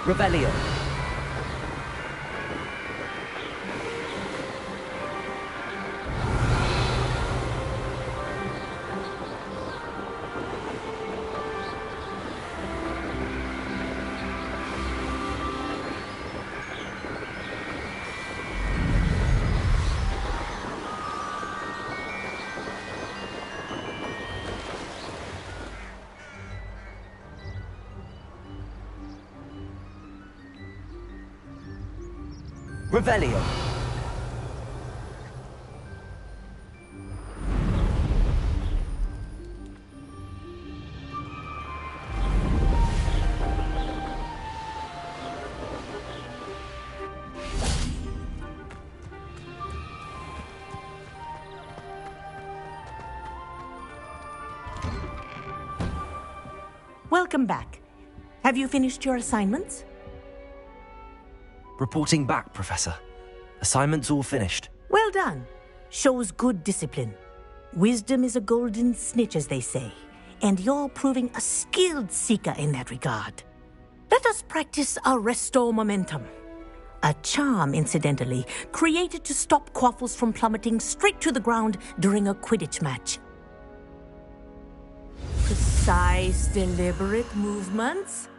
Revelio. Revelio. Welcome back. Have you finished your assignments? Reporting back, Professor. Assignments all finished. Well done. Shows good discipline. Wisdom is a golden snitch, as they say, and you're proving a skilled seeker in that regard. Let us practice our restore momentum. A charm, incidentally, created to stop quaffles from plummeting straight to the ground during a Quidditch match. Precise, deliberate movements.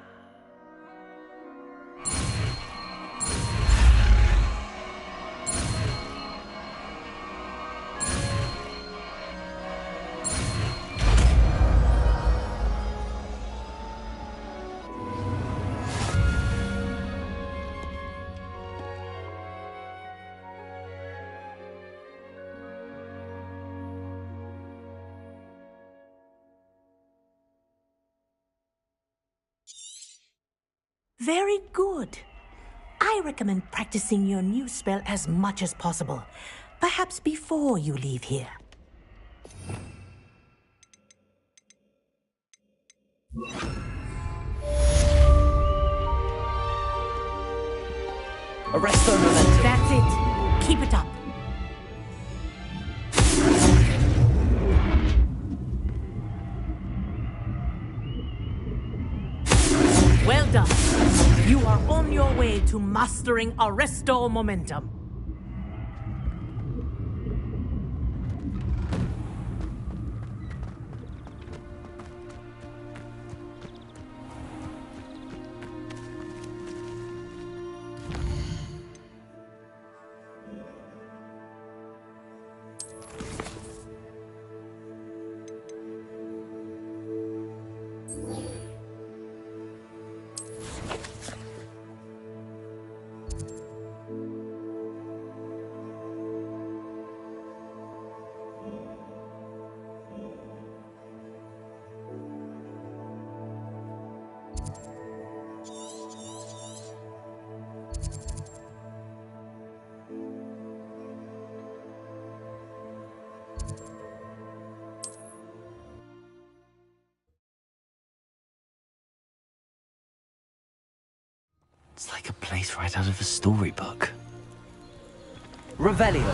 Very good. I recommend practicing your new spell as much as possible, perhaps before you leave here. Arresto momentum. That's it. Keep it up. Well done. You are on your way to mastering Arresto momentum. It's like a place right out of a storybook. Revelio.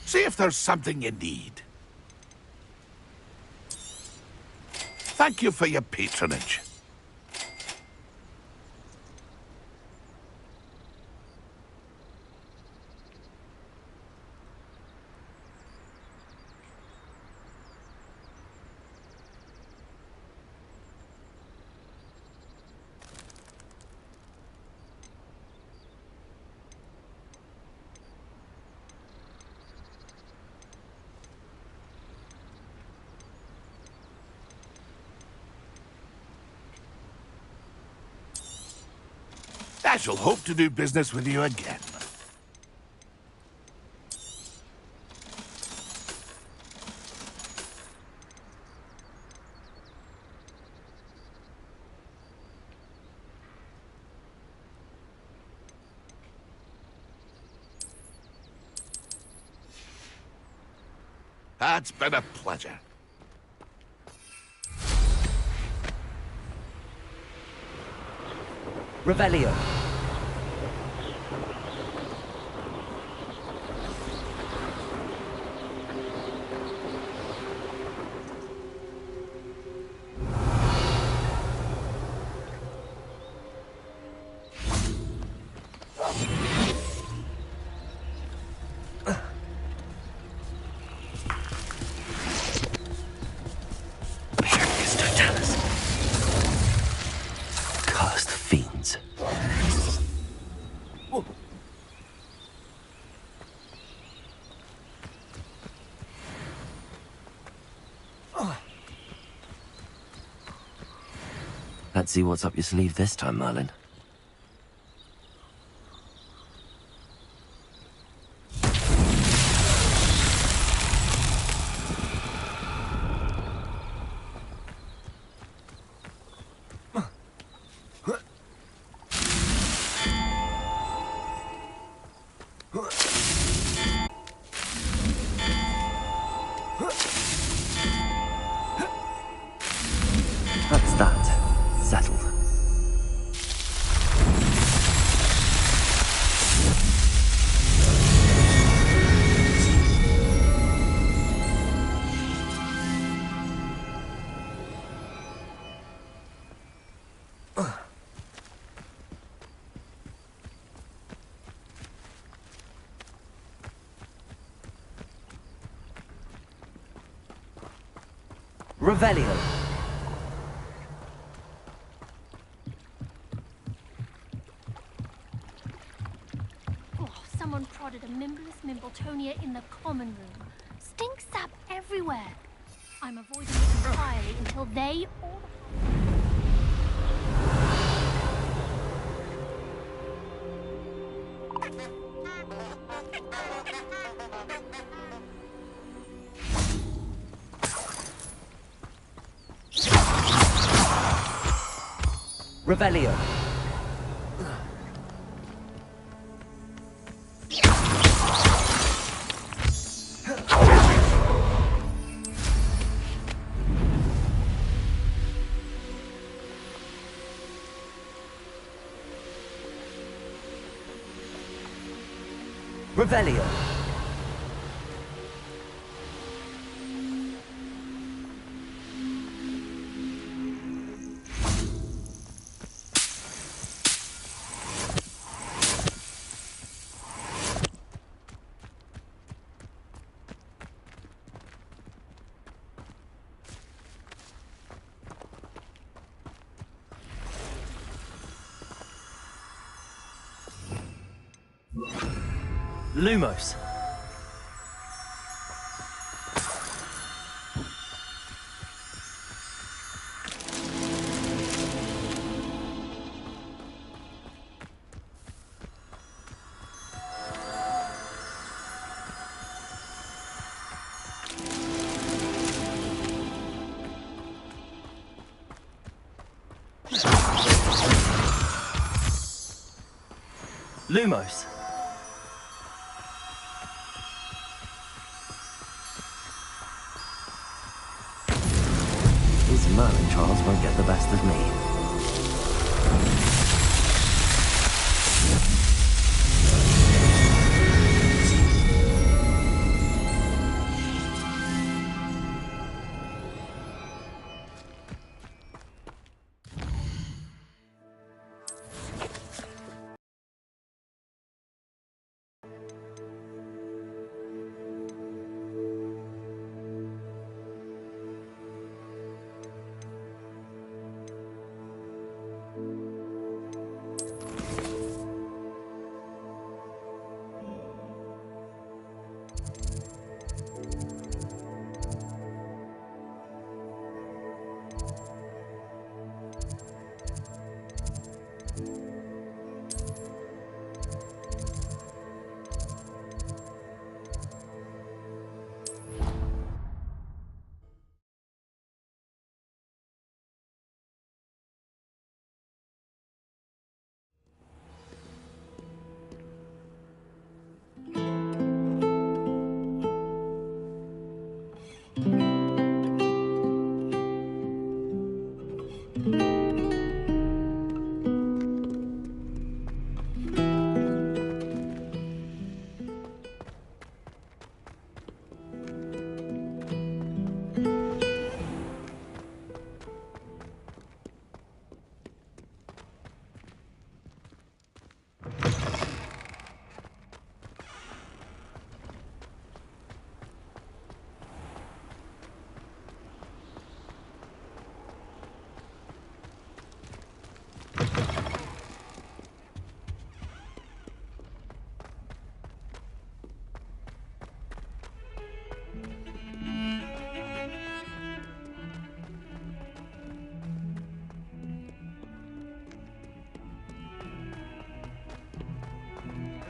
See if there's something you need. Thank you for your patronage. I shall hope to do business with you again. It's been a pleasure. Revelio. Cursed fiends. Let's see what's up your sleeve this time, Merlin. That's that. Settled. Revelio. Someone prodded a Mimbless Mimbletonia in the common room. Stink sap everywhere. I'm avoiding it entirely until they all... Revelio. Revelio. Lumos. Lumos. These Merlin trials won't get the best of me.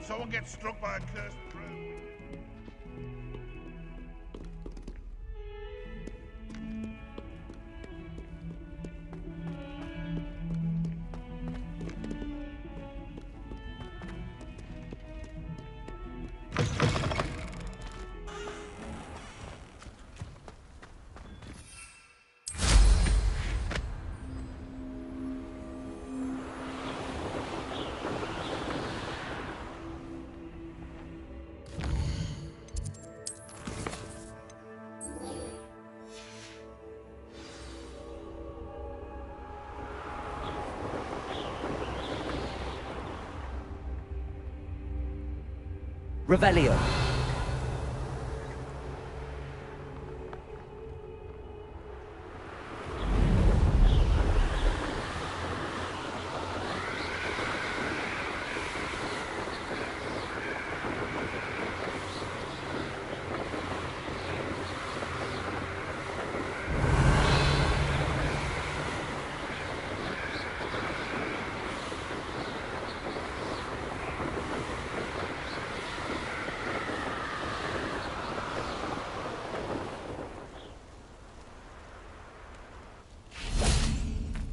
Someone gets struck by a cursed crow. Revelio.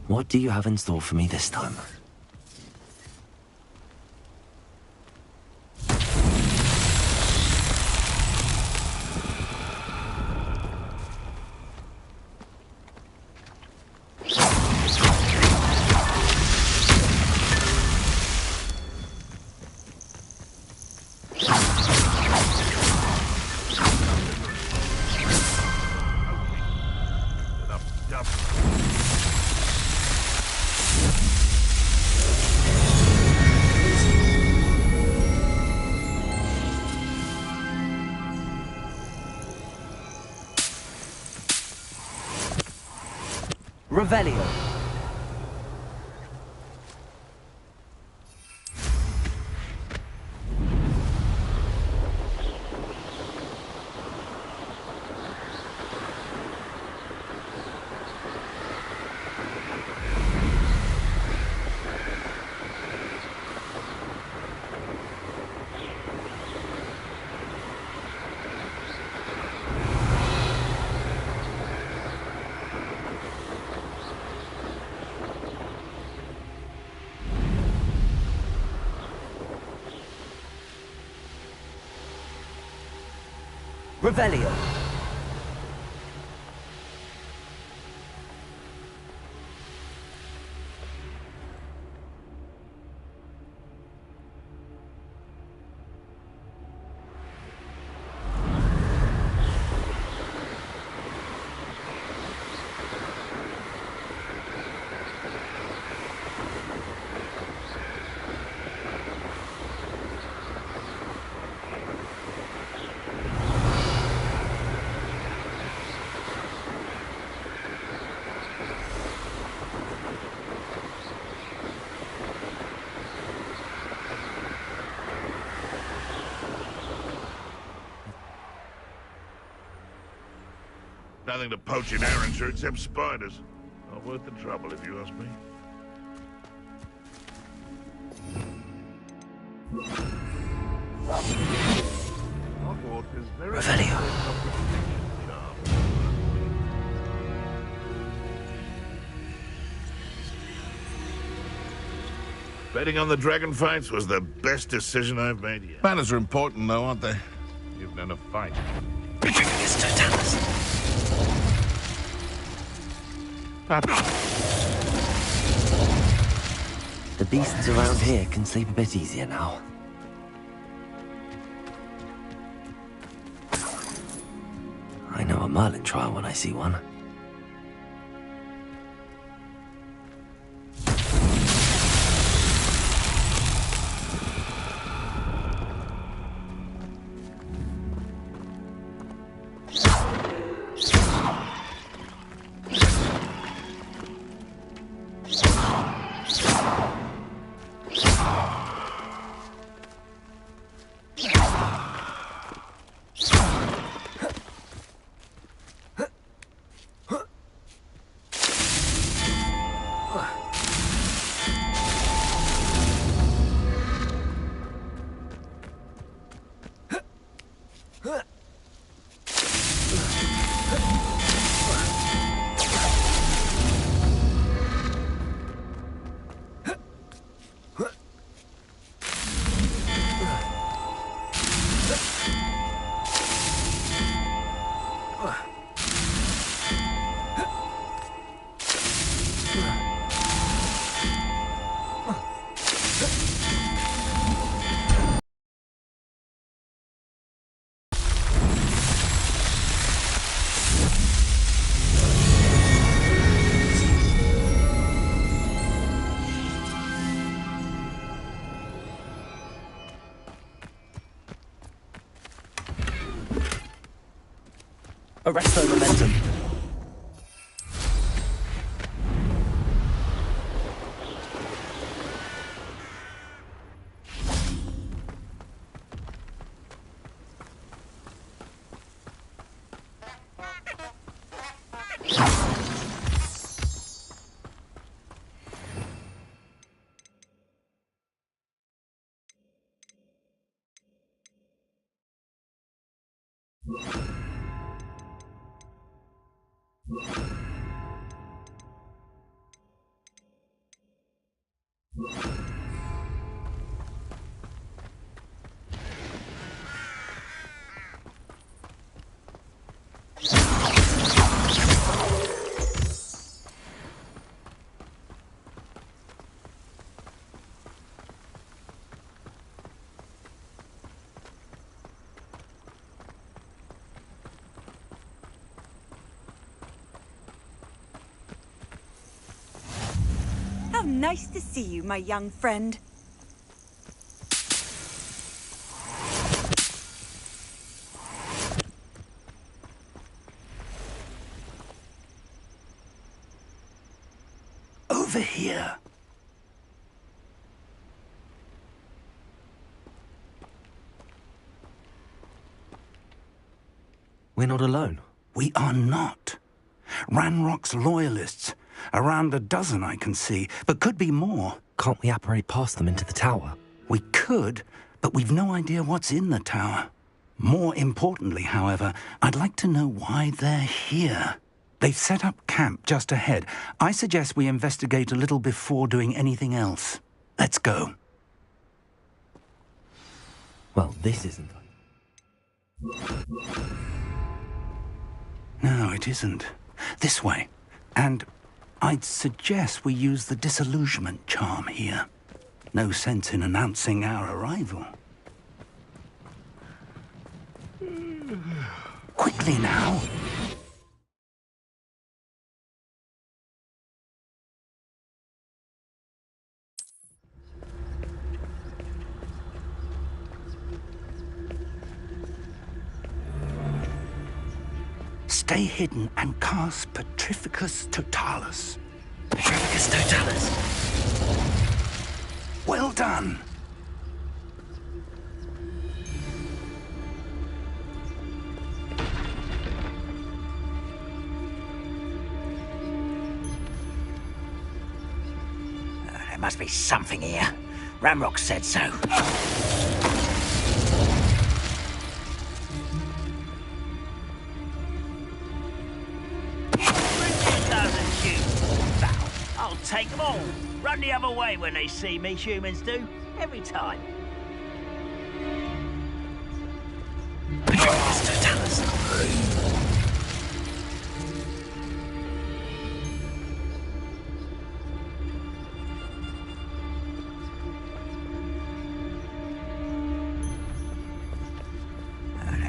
What do you have in store for me this time? Revelio. Revelio. Nothing to poach in Arranger except spiders. Not worth the trouble, if you ask me. Hogwarts is very Revelio. Betting on the dragon fights was the best decision I've made yet. Manners are important, though, aren't they? You've known a fight. Big Finger gets Totalis. The beasts around here can sleep a bit easier now. I know a Merlin trial when I see one. Arresto momentum. How nice to see you, my young friend. Over here. We're not alone. We are not. Ranrock's loyalists. Around a dozen I can see, but could be more. Can't we apparate past them into the tower? We could, but we've no idea what's in the tower. More importantly, however, I'd like to know why they're here. They've set up camp just ahead. I suggest we investigate a little before doing anything else. Let's go. Well, this isn't. No, it isn't. This way. And I'd suggest we use the disillusionment charm here. No sense in announcing our arrival. Quickly now. Stay hidden and cast Petrificus Totalis. Petrificus Totalis? Well done. There must be something here. Ramrock said so. I'll take them all. Run the other way when they see me, humans do. Every time.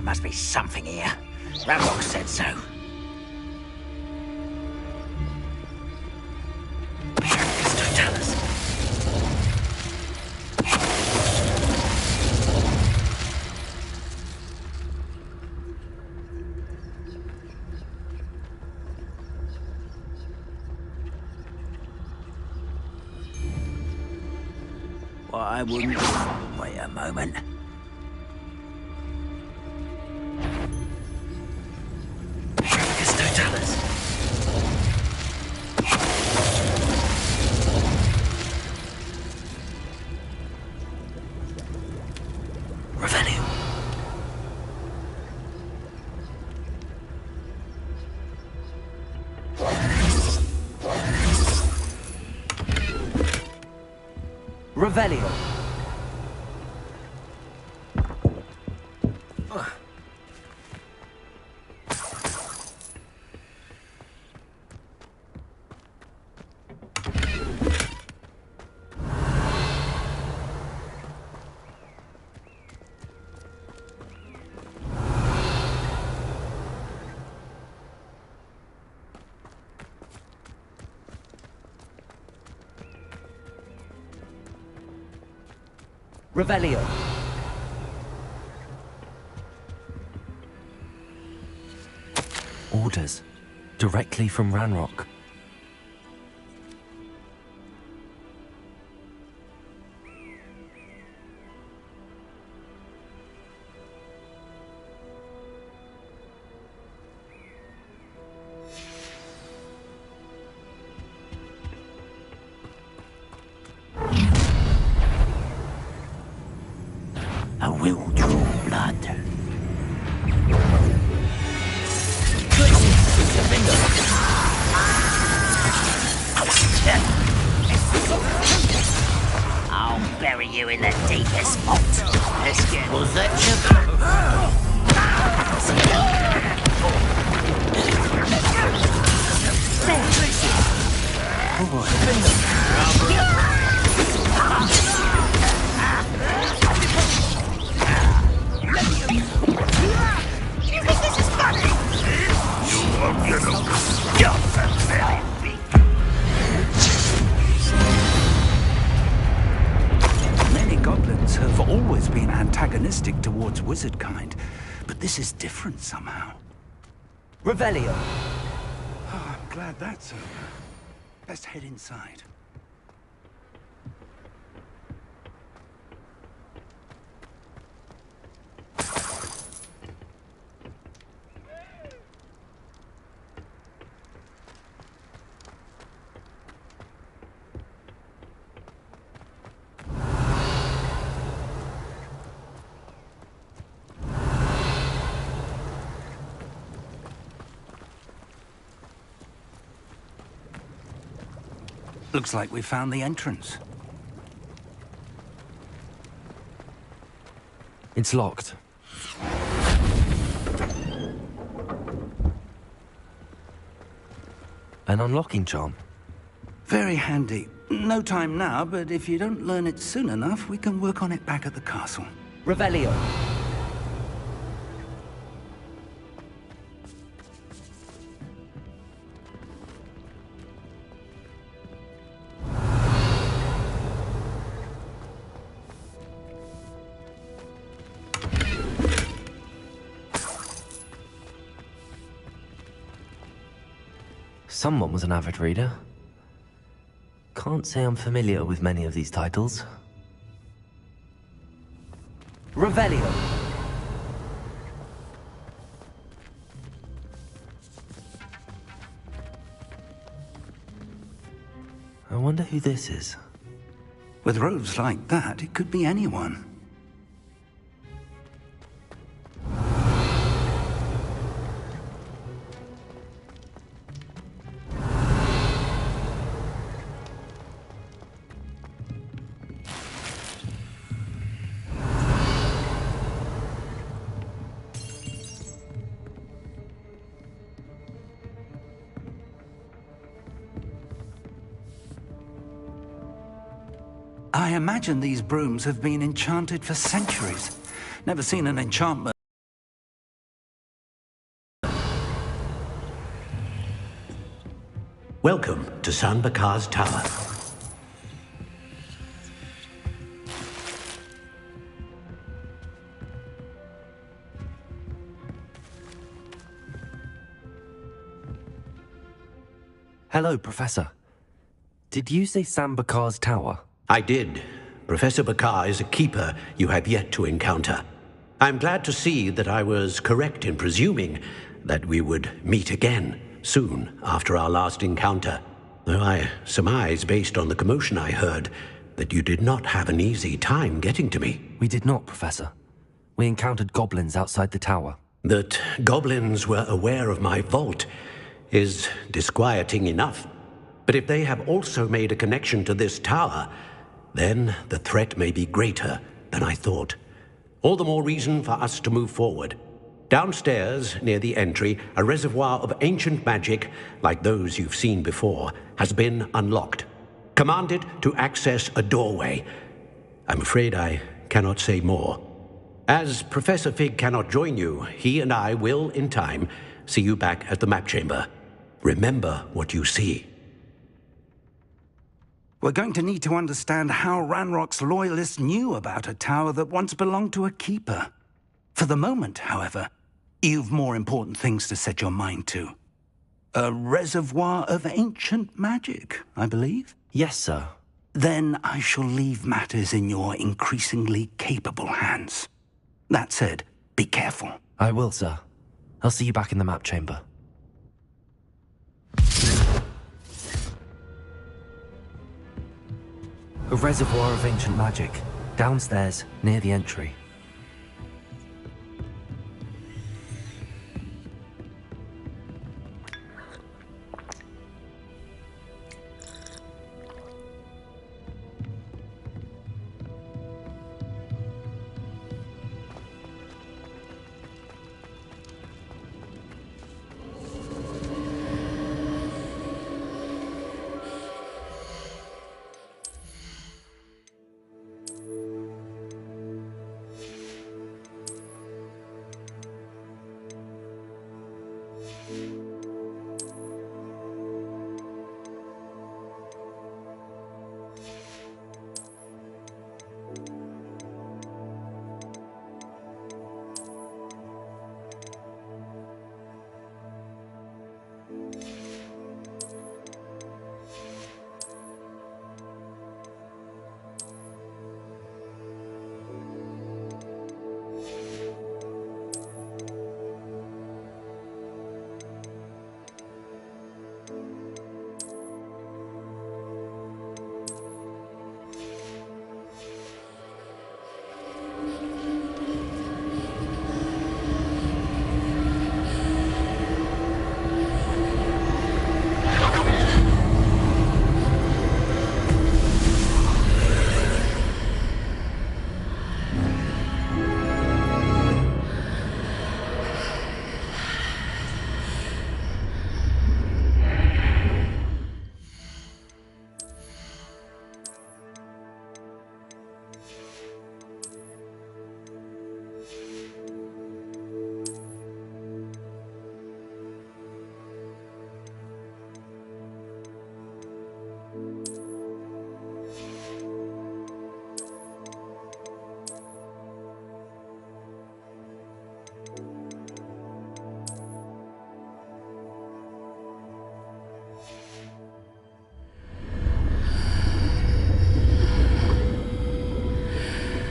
must be something here. Ramrock said so. I wouldn't... Wait a moment. Revelio. Revelio. Orders. Directly from Ranrock. I will draw blood. I'll bury you in the deepest spot. Let's get... Was that You think this is funny? You won't get Many goblins have always been antagonistic towards wizard kind, but this is different somehow. Revelio. Oh, I'm glad that's over. Let's head inside. Looks like we found the entrance. It's locked. An unlocking charm. Very handy. No time now, but if you don't learn it soon enough, we can work on it back at the castle. Revelio. Someone was an avid reader. Can't say I'm familiar with many of these titles. Revelio. I wonder who this is. With robes like that, it could be anyone. I imagine these brooms have been enchanted for centuries. Never seen an enchantment Welcome to San Bakar's Tower. Hello, Professor. Did you say San Bakar's Tower? I did. Professor Bakar is a keeper you have yet to encounter. I'm glad to see that I was correct in presuming that we would meet again soon after our last encounter, though I surmise, based on the commotion I heard, that you did not have an easy time getting to me. We did not, Professor. We encountered goblins outside the tower. That goblins were aware of my vault is disquieting enough. But if they have also made a connection to this tower, then the threat may be greater than I thought. All the more reason for us to move forward. Downstairs, near the entry, a reservoir of ancient magic, like those you've seen before, has been unlocked. Command it to access a doorway. I'm afraid I cannot say more. As Professor Fig cannot join you, he and I will, in time, see you back at the map chamber. Remember what you see. We're going to need to understand how Ranrock's loyalists knew about a tower that once belonged to a keeper. For the moment, however, you've more important things to set your mind to. A reservoir of ancient magic, I believe? Yes, sir. Then I shall leave matters in your increasingly capable hands. That said, be careful. I will, sir. I'll see you back in the map chamber. A reservoir of ancient magic, downstairs, near the entry.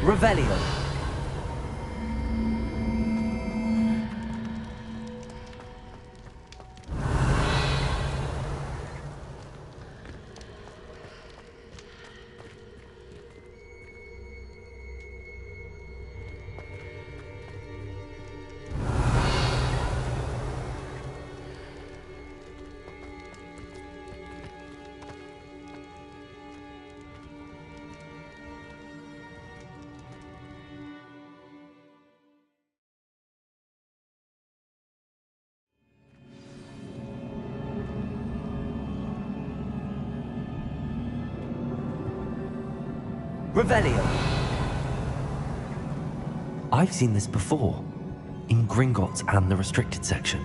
Revelio. Revelio. I've seen this before, in Gringotts and the restricted section.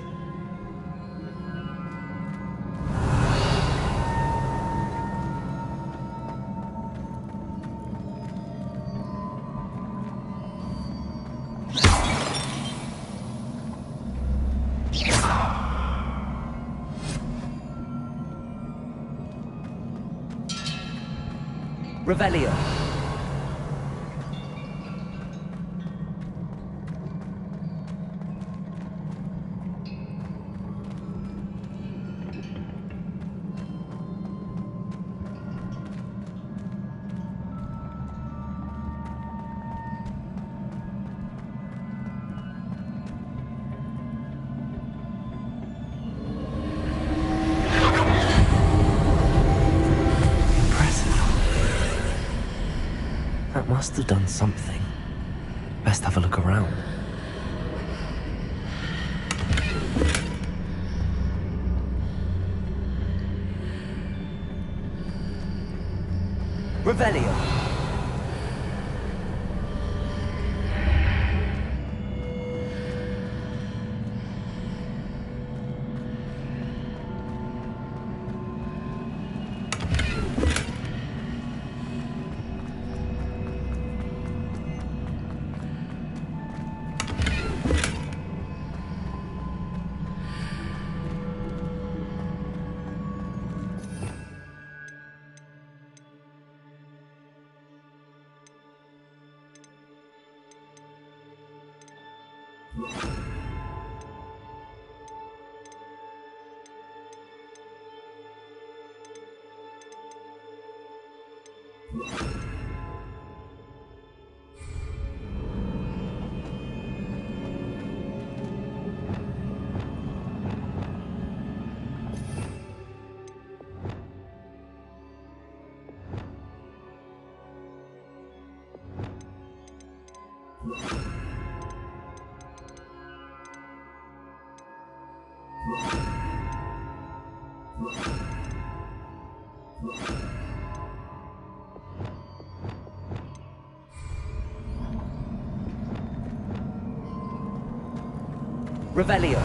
Revelio. That must have done something. Best have a look around. Revelio. Revelio.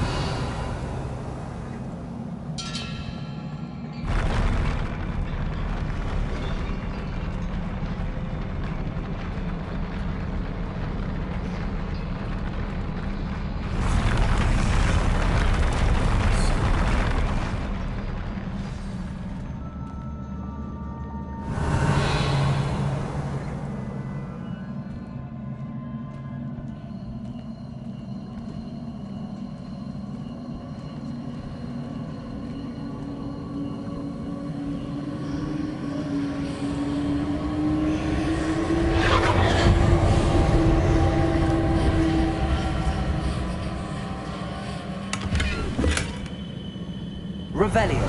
Revelio.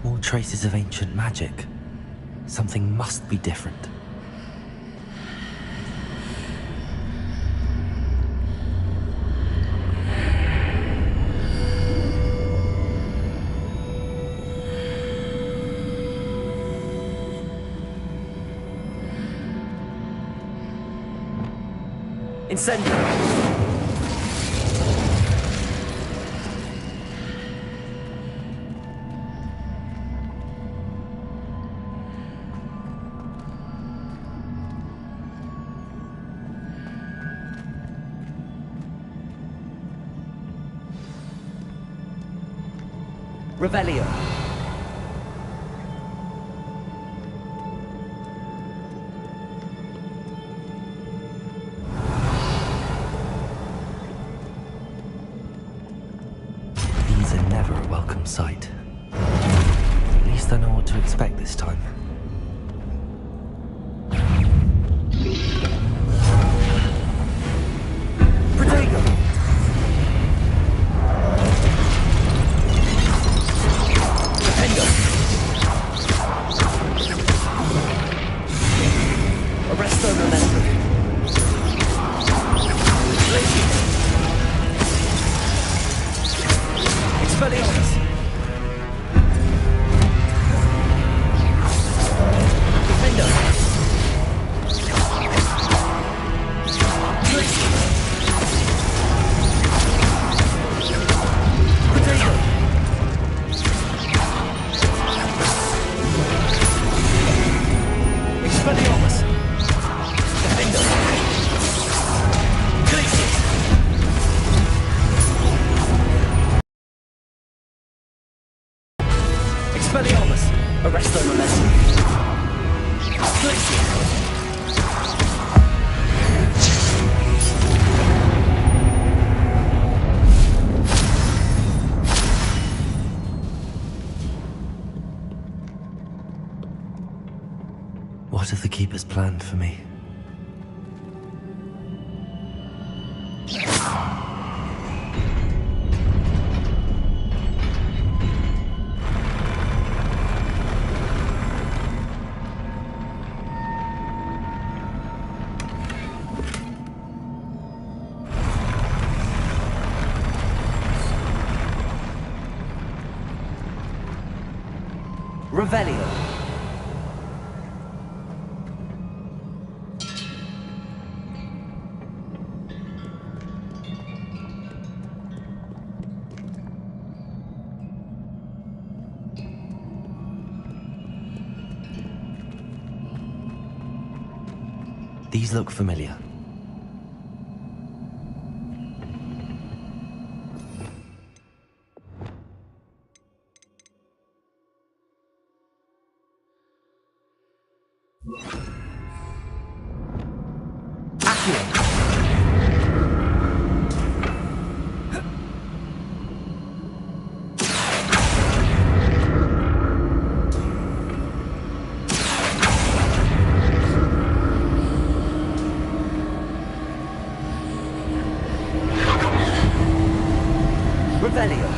More traces of ancient magic. Something must be different. Incendio. Revelio. These are never a welcome sight. At least I know what to expect this time. What have the Keepers planned for me? Revelio. These look familiar. Revelio.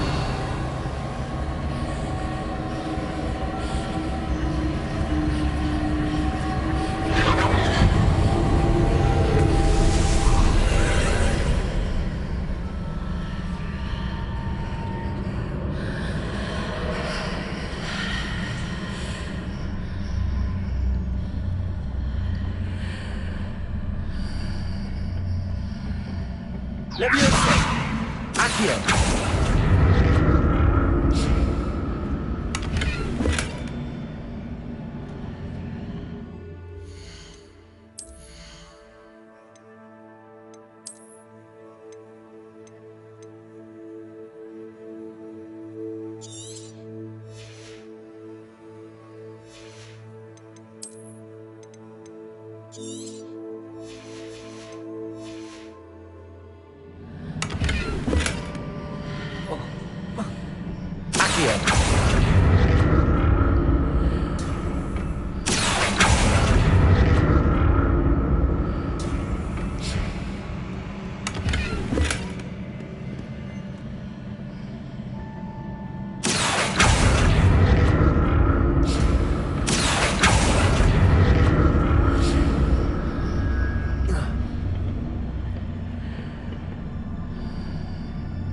Leviosa. Accio.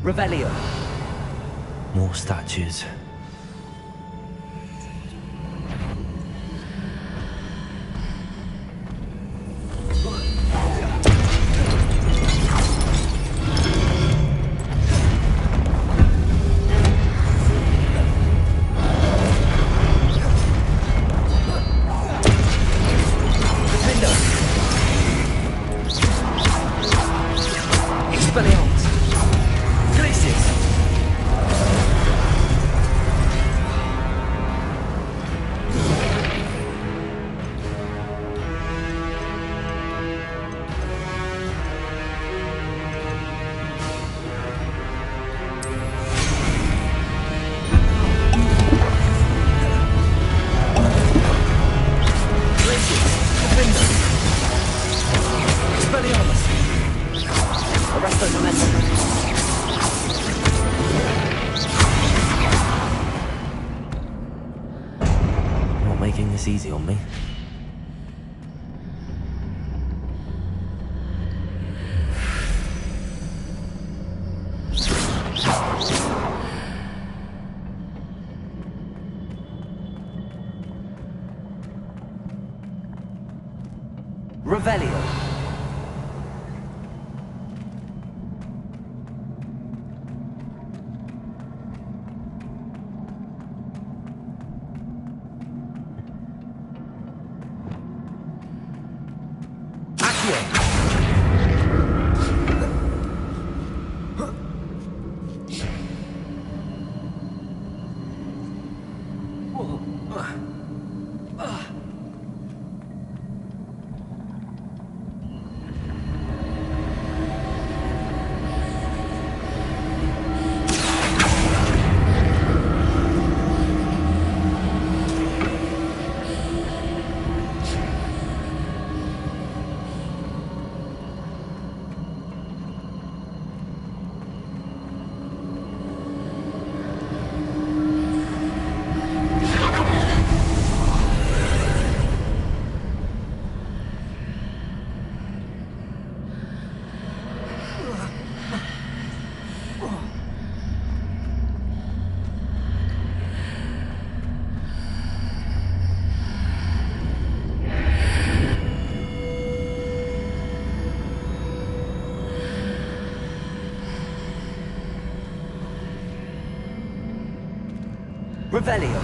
Revelio. More statues. Not making this easy on me. Revelio. Revelio.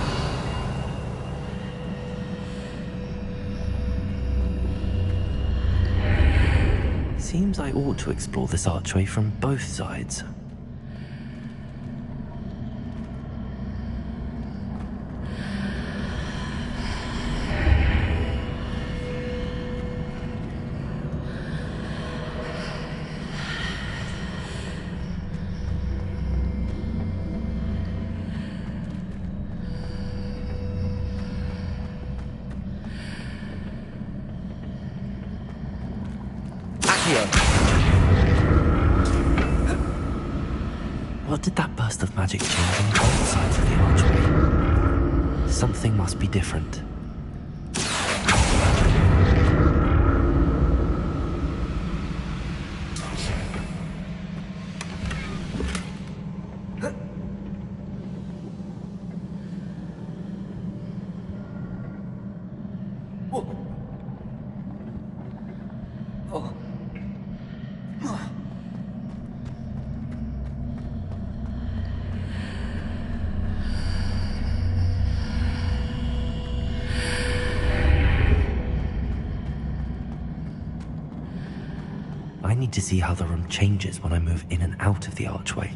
Seems I ought to explore this archway from both sides. What did that burst of magic change on both sides of the archway? Something must be different. I need to see how the room changes when I move in and out of the archway.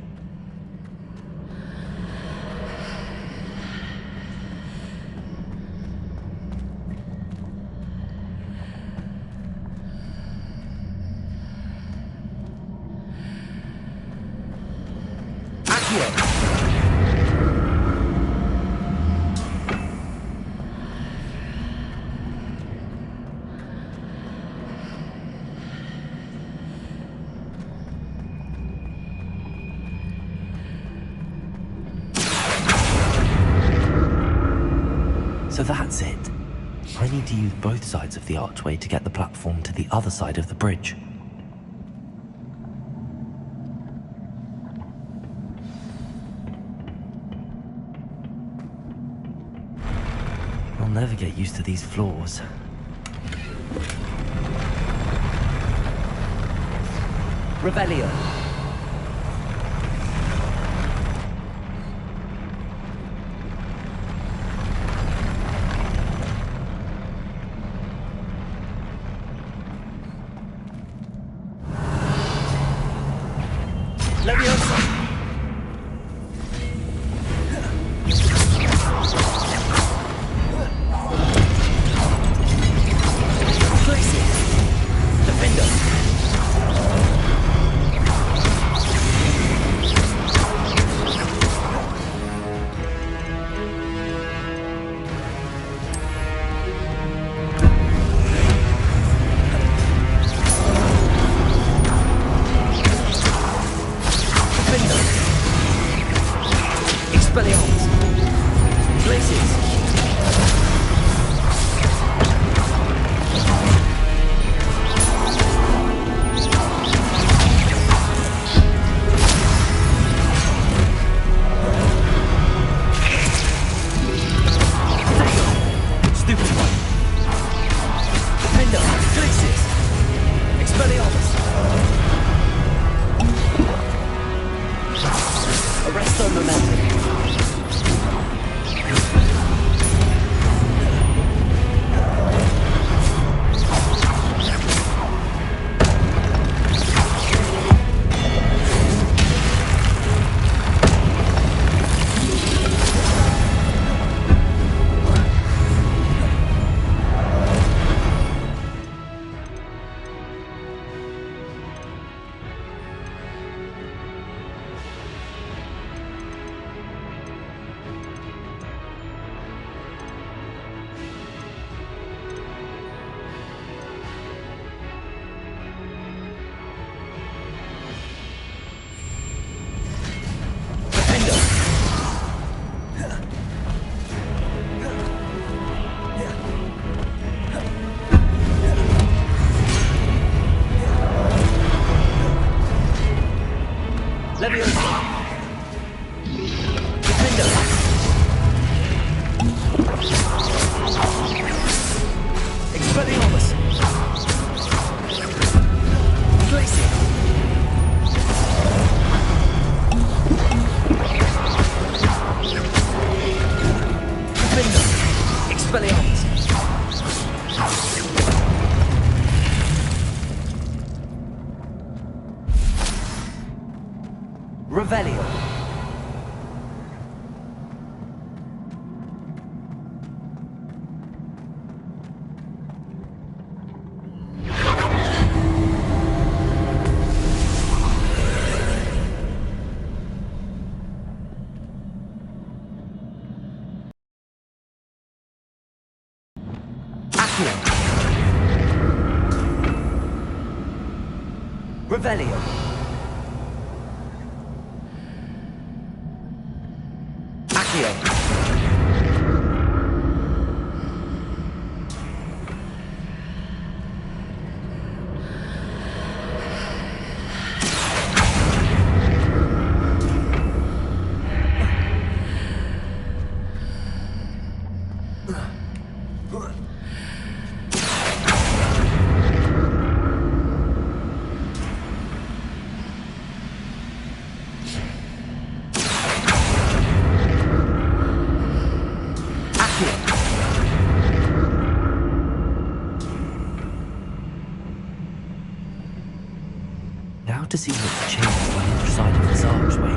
So that's it. I need to use both sides of the archway to get the platform to the other side of the bridge. I'll never get used to these floors. Revelio. Revelio. Revelio. Accio. Now to see what's changed on each side of this archway.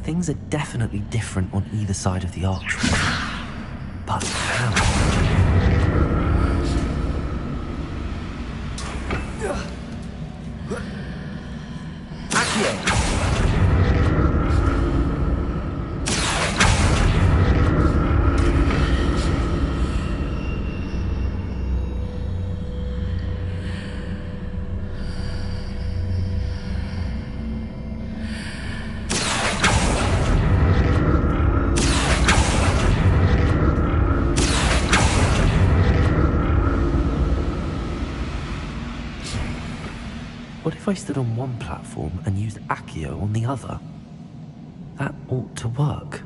Things are definitely different on either side of the archway. But how? What if I stood on one platform and used Accio on the other? That ought to work.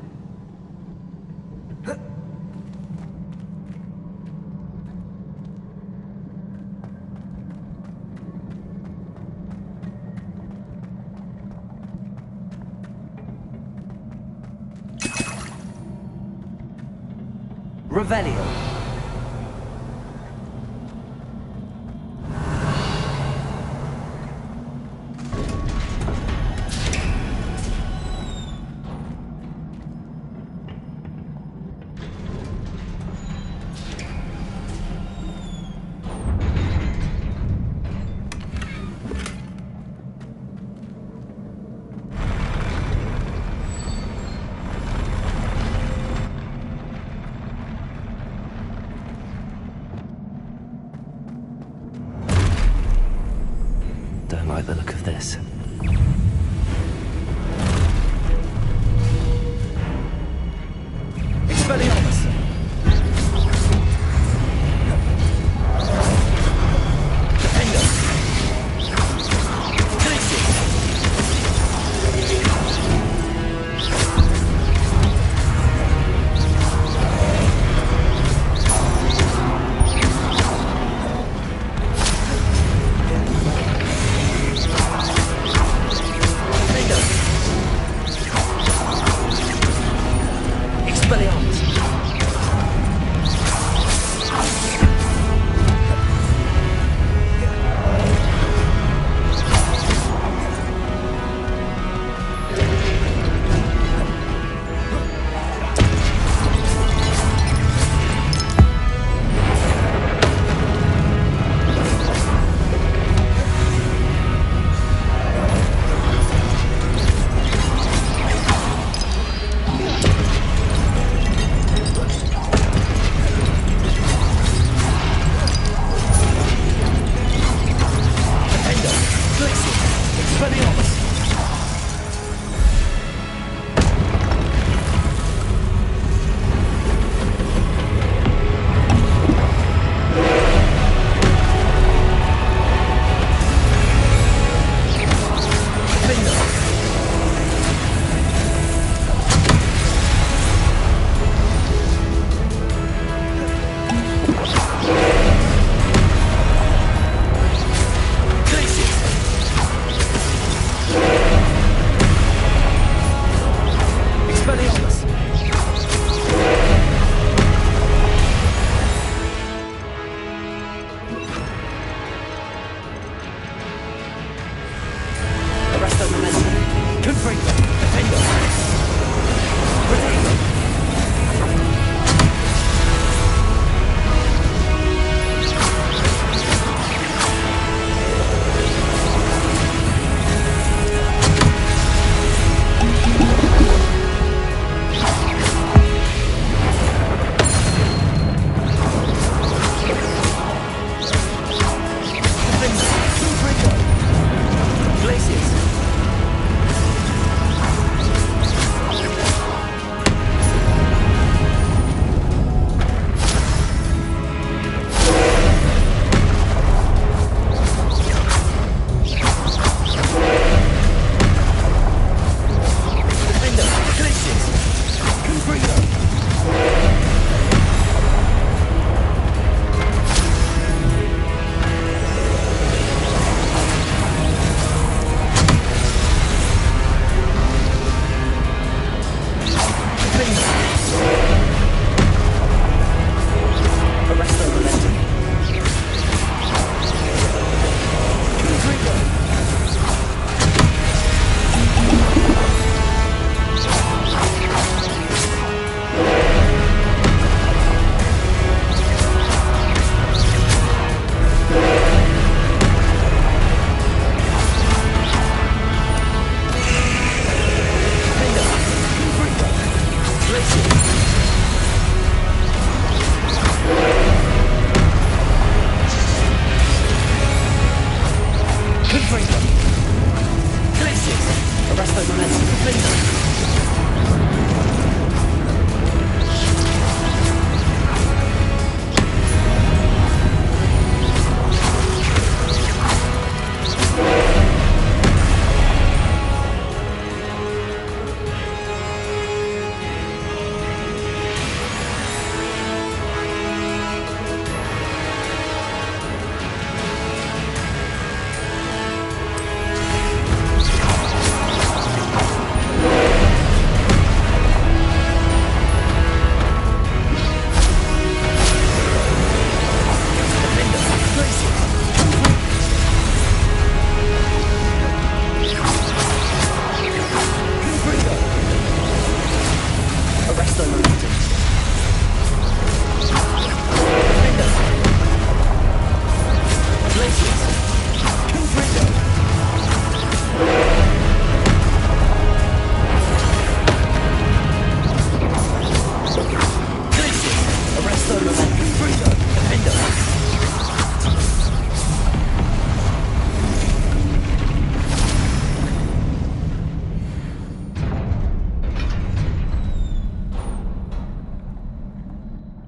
Revelio. Don't like the look of this. Expelliarmus.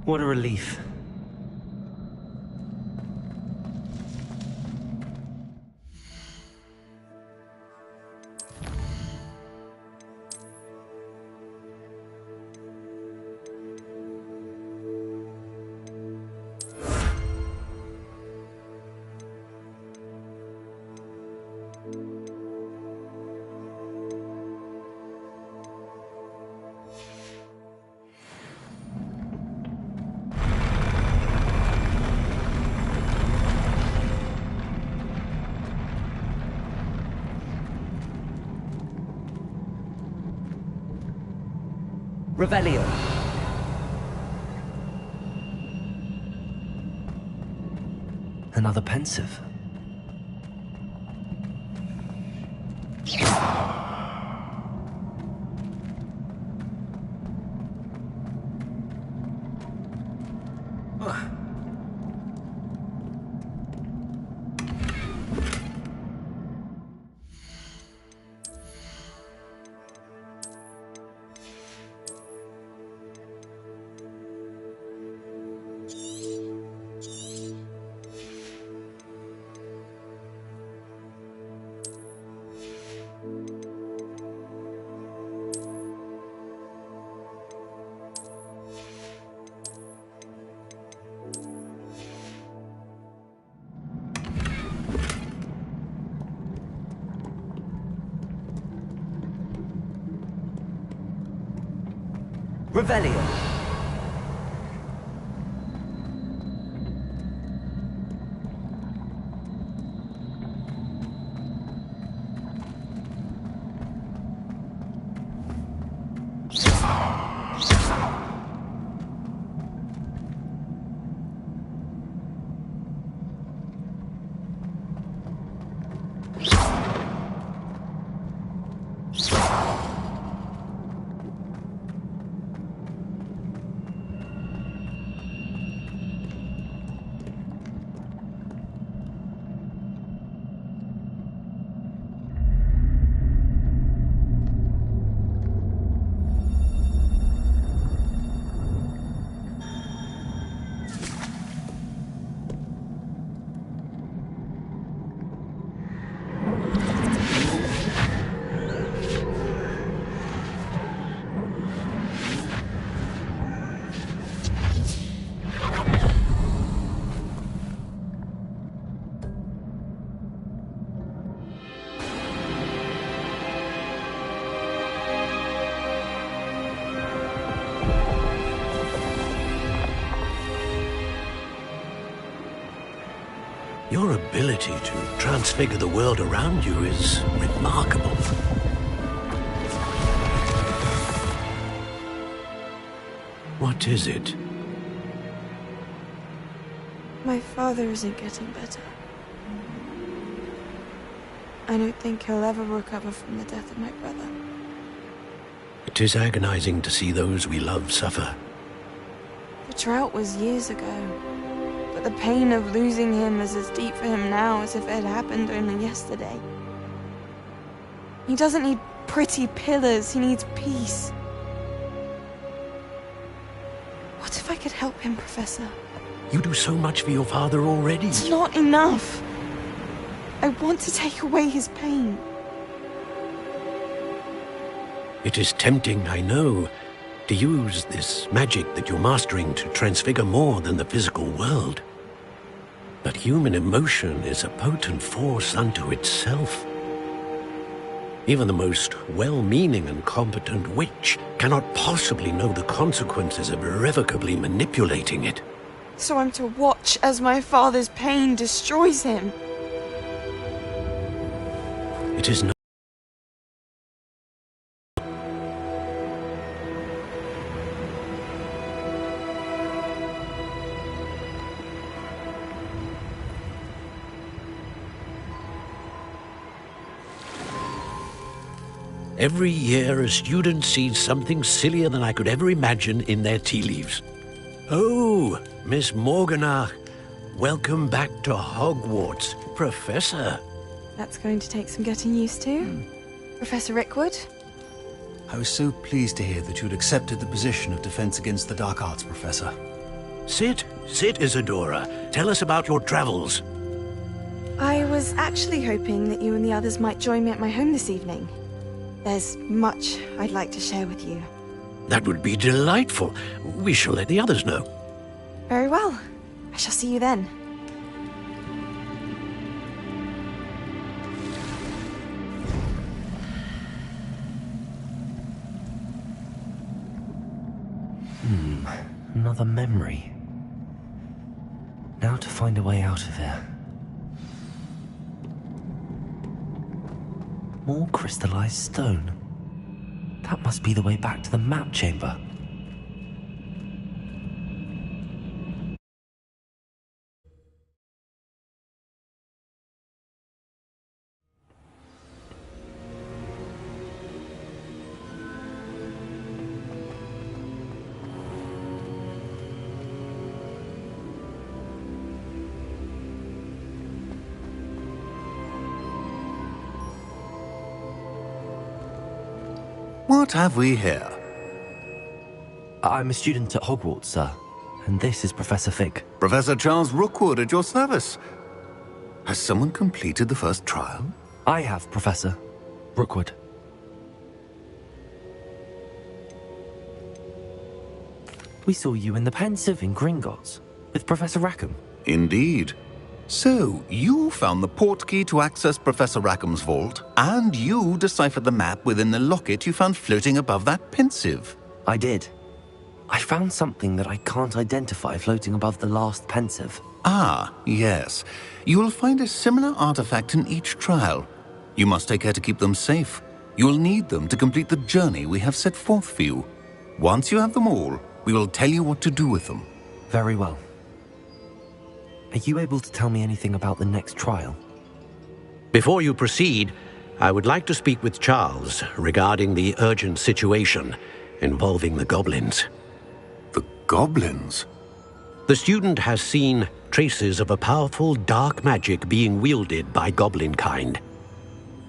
What a relief. Revelio. Another pensive. Revelio. Your ability to transfigure the world around you is remarkable. What is it? My father isn't getting better. I don't think he'll ever recover from the death of my brother. It is agonizing to see those we love suffer. The drought was years ago. But the pain of losing him is as deep for him now as if it had happened only yesterday. He doesn't need pretty pillars, he needs peace. What if I could help him, Professor? You do so much for your father already. It's not enough. I want to take away his pain. It is tempting, I know, to use this magic that you're mastering to transfigure more than the physical world. But human emotion is a potent force unto itself. Even the most well-meaning and competent witch cannot possibly know the consequences of irrevocably manipulating it. So I'm to watch as my father's pain destroys him. It is no... Every year, a student sees something sillier than I could ever imagine in their tea leaves. Oh, Miss Morganach. Welcome back to Hogwarts, Professor. That's going to take some getting used to. Professor Rickwood? I was so pleased to hear that you'd accepted the position of Defense Against the Dark Arts, Professor. Sit, Isadora. Tell us about your travels. I was actually hoping that you and the others might join me at my home this evening. There's much I'd like to share with you. That would be delightful. We shall let the others know. Very well. I shall see you then. Another memory. Now to find a way out of here. More crystallized stone. That must be the way back to the map chamber. What have we here? I'm a student at Hogwarts, sir. And this is Professor Fig. Professor Charles Rookwood at your service. Has someone completed the first trial? I have, Professor Rookwood. We saw you in the Pensive in Gringotts with Professor Rackham. Indeed. So, you found the portkey to access Professor Rackham's vault, and you deciphered the map within the locket you found floating above that Pensive. I did. I found something that I can't identify floating above the last Pensive. Ah, yes. You will find a similar artifact in each trial. You must take care to keep them safe. You will need them to complete the journey we have set forth for you. Once you have them all, we will tell you what to do with them. Very well. Are you able to tell me anything about the next trial? Before you proceed, I would like to speak with Charles regarding the urgent situation involving the goblins. The goblins? The student has seen traces of a powerful dark magic being wielded by goblin kind.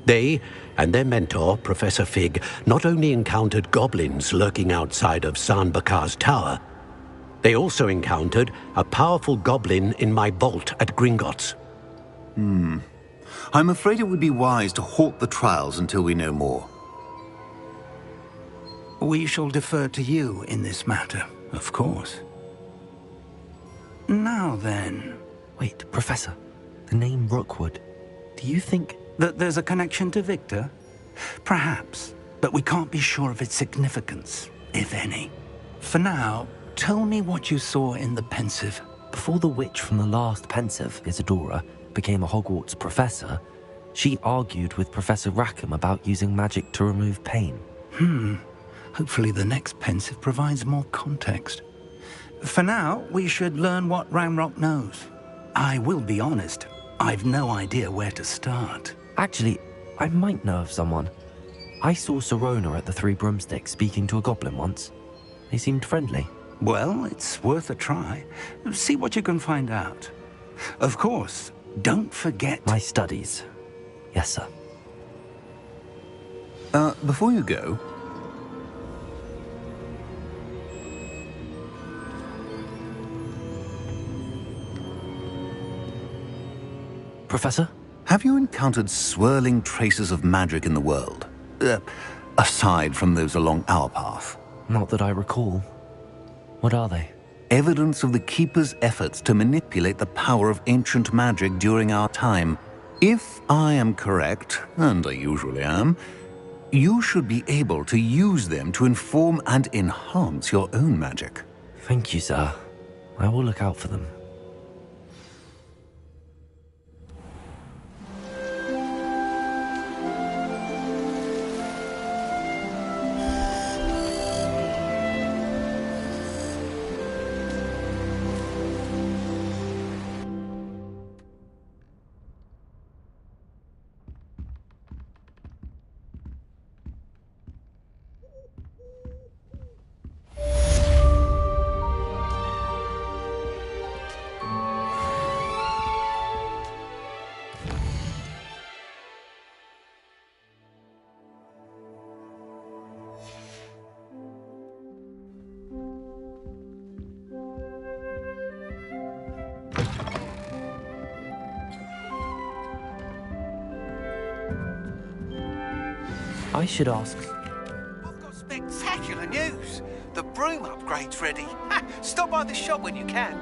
They and their mentor, Professor Fig, not only encountered goblins lurking outside of Sanbakar's tower, they also encountered a powerful goblin in my vault at Gringotts. I'm afraid it would be wise to halt the trials until we know more. We shall defer to you in this matter, of course. Now then... Wait, Professor. The name Rookwood. Do you think... that there's a connection to Victor? Perhaps, but we can't be sure of its significance, if any. For now, tell me what you saw in the Pensive. Before the witch from the last Pensive, Isadora, became a Hogwarts professor, she argued with Professor Rackham about using magic to remove pain. Hopefully the next Pensive provides more context. For now, we should learn what Ranrock knows. I will be honest, I've no idea where to start. Actually, I might know of someone. I saw Sirona at the Three Broomsticks speaking to a goblin once. They seemed friendly. Well, it's worth a try. See what you can find out. Of course, don't forget... my studies. Yes, sir. Before you go... Professor? Have you encountered swirling traces of magic in the world? Aside from those along our path? Not that I recall. What are they? Evidence of the Keeper's efforts to manipulate the power of ancient magic during our time. If I am correct, and I usually am, you should be able to use them to inform and enhance your own magic. Thank you, sir. I will look out for them. I should ask. I've got spectacular news. The broom upgrade's ready. Ha, stop by the shop when you can.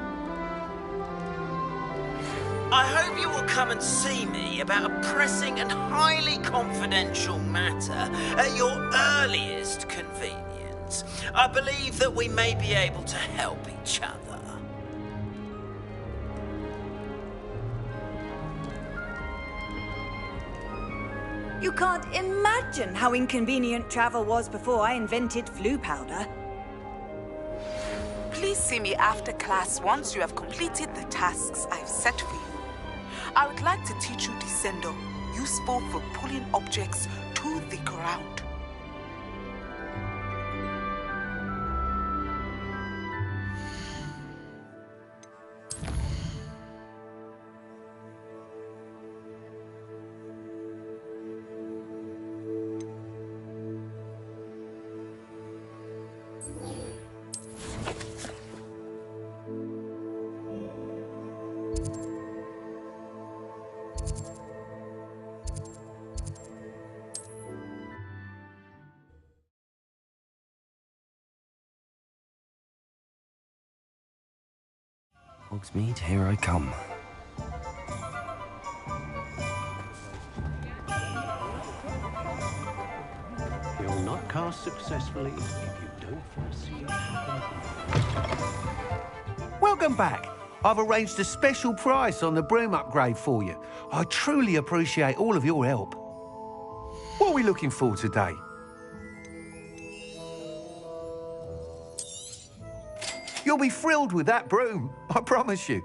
I hope you will come and see me about a pressing and highly confidential matter at your earliest convenience. I believe that we may be able to help each other. You can't imagine how inconvenient travel was before I invented flu powder. Please see me after class once you have completed the tasks I've set for you. I would like to teach you Descendo, useful for pulling objects to the ground. Hogsmeade, here I come. You'll not cast successfully if you don't foresee it happening. Welcome back. I've arranged a special price on the broom upgrade for you. I truly appreciate all of your help. What are we looking for today? You'll be thrilled with that broom, I promise you.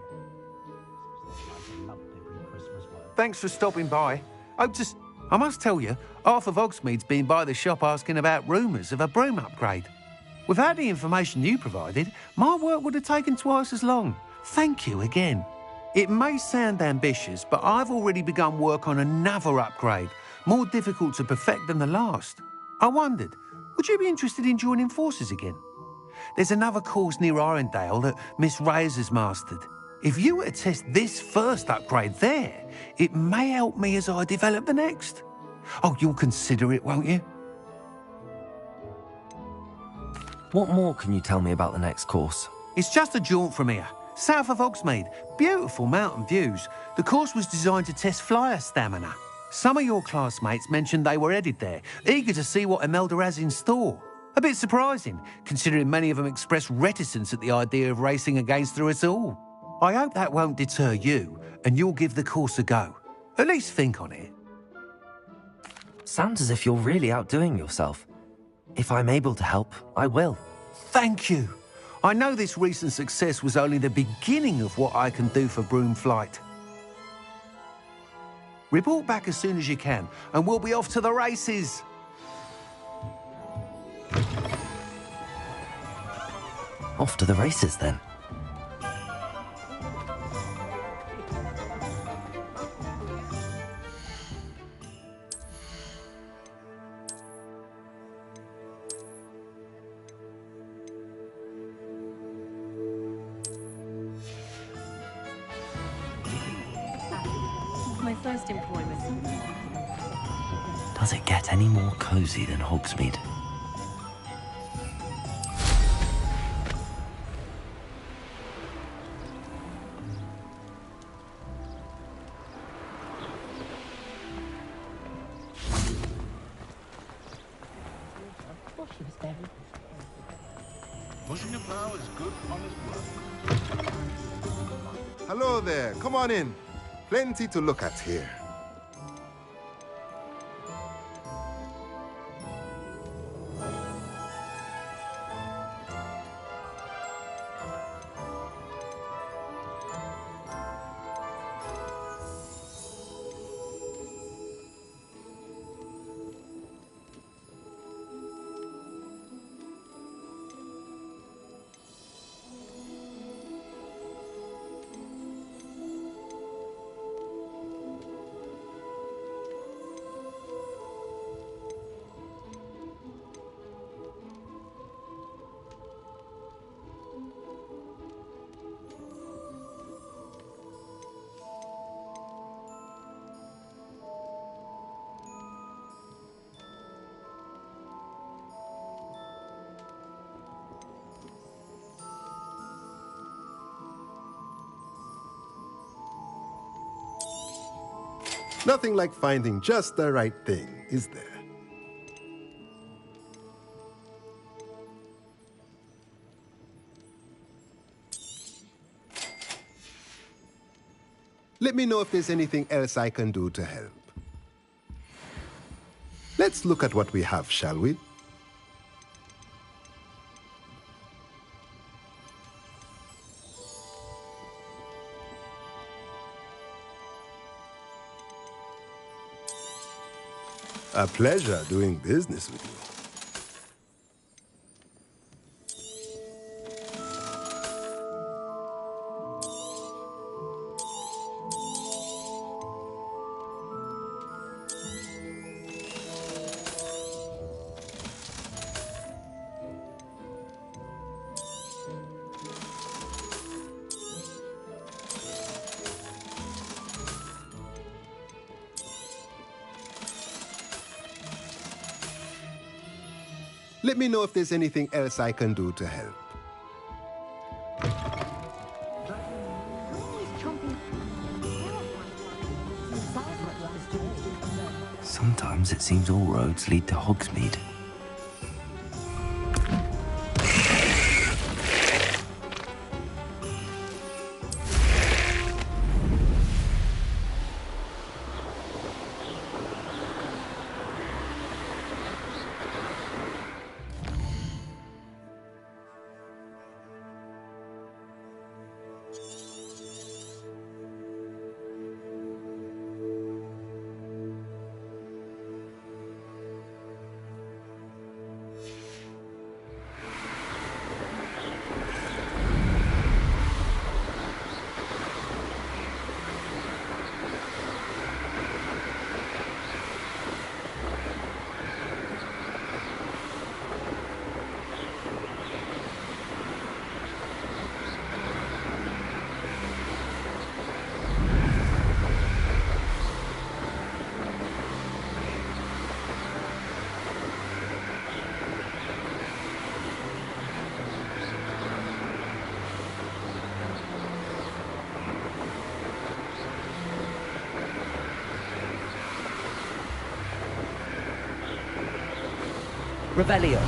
Thanks for stopping by. I must tell you, half of Hogsmeade's been by the shop asking about rumours of a broom upgrade. Without the information you provided, my work would have taken twice as long. Thank you again. It may sound ambitious, but I've already begun work on another upgrade, more difficult to perfect than the last. I wondered, would you be interested in joining forces again? There's another course near Arendelle that Miss Reyes has mastered. If you were to test this first upgrade there, it may help me as I develop the next. Oh, you'll consider it, won't you? What more can you tell me about the next course? It's just a jaunt from here, south of Hogsmeade. Beautiful mountain views. The course was designed to test flyer stamina. Some of your classmates mentioned they were headed there, eager to see what Imelda has in store. A bit surprising, considering many of them expressed reticence at the idea of racing against her at all. I hope that won't deter you, and you'll give the course a go. At least think on it. Sounds as if you're really outdoing yourself. If I'm able to help, I will. Thank you. I know this recent success was only the beginning of what I can do for broom flight. Report back as soon as you can, and we'll be off to the races. Off to the races, then. My first employment. Does it get any more cozy than Hogsmeade? Pushing your power is good honest work. Hello there. Come on in. Plenty to look at here. Nothing like finding just the right thing, is there? Let me know if there's anything else I can do to help. Let's look at what we have, shall we? A pleasure doing business with you. Let me know if there's anything else I can do to help. Sometimes it seems all roads lead to Hogsmeade. Revelio.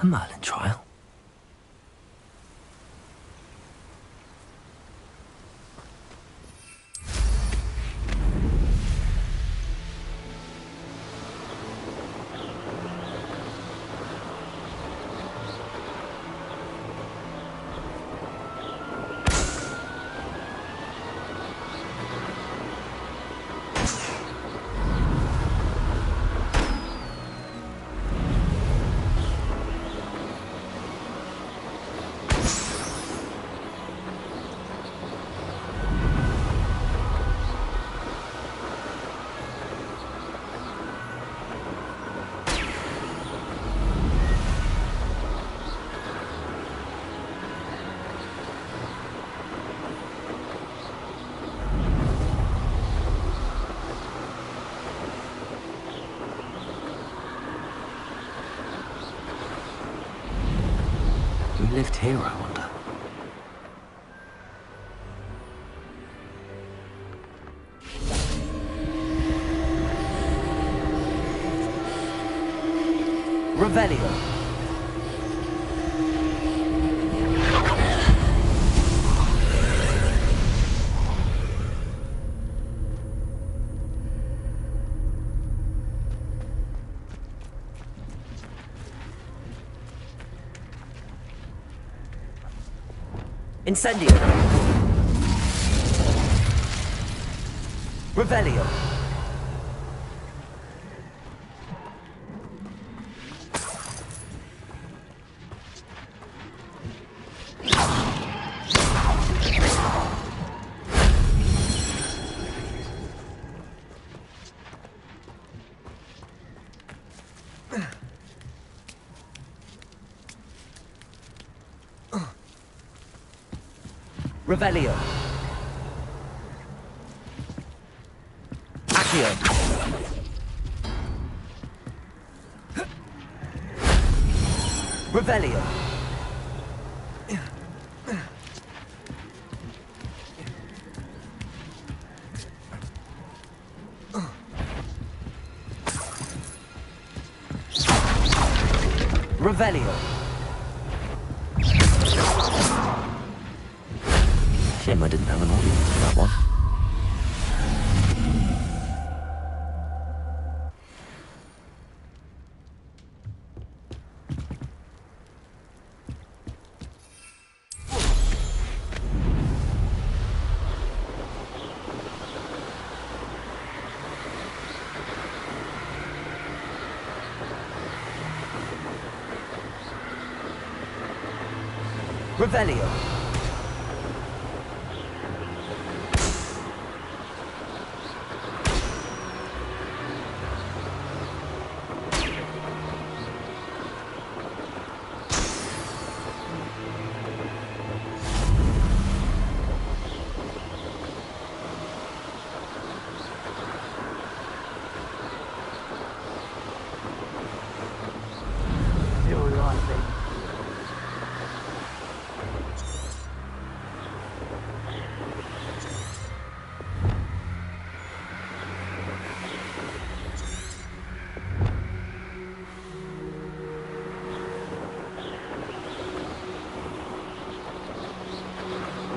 A Merlin trial? Who lived here, I wonder? Revelio. Incendio. Revelio. Revelio. Accio. Revelio. Revelio. Shame I didn't have an audience for that one. Revelio.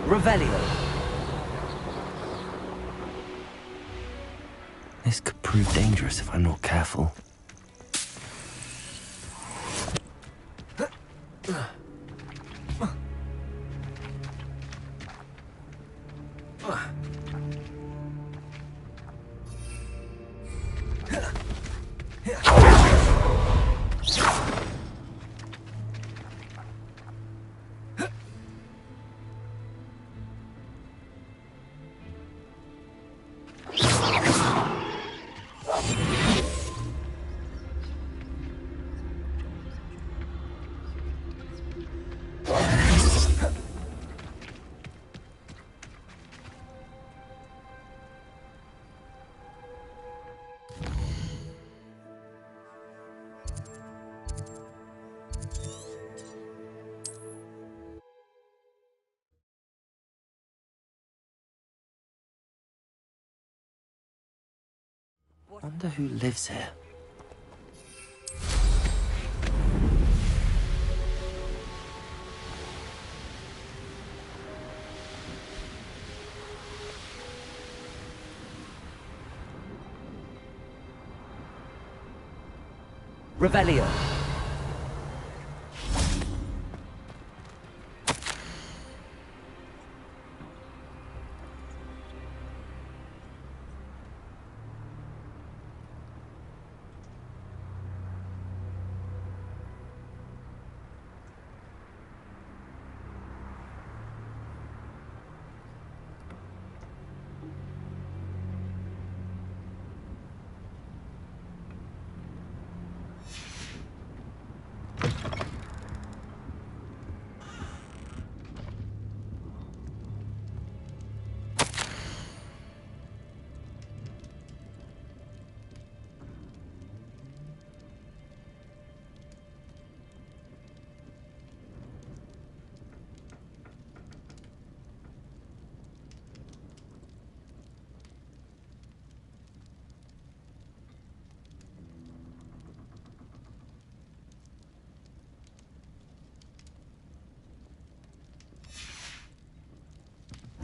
Revelio. This could prove dangerous if I'm not careful. Wonder who lives here. Revelio.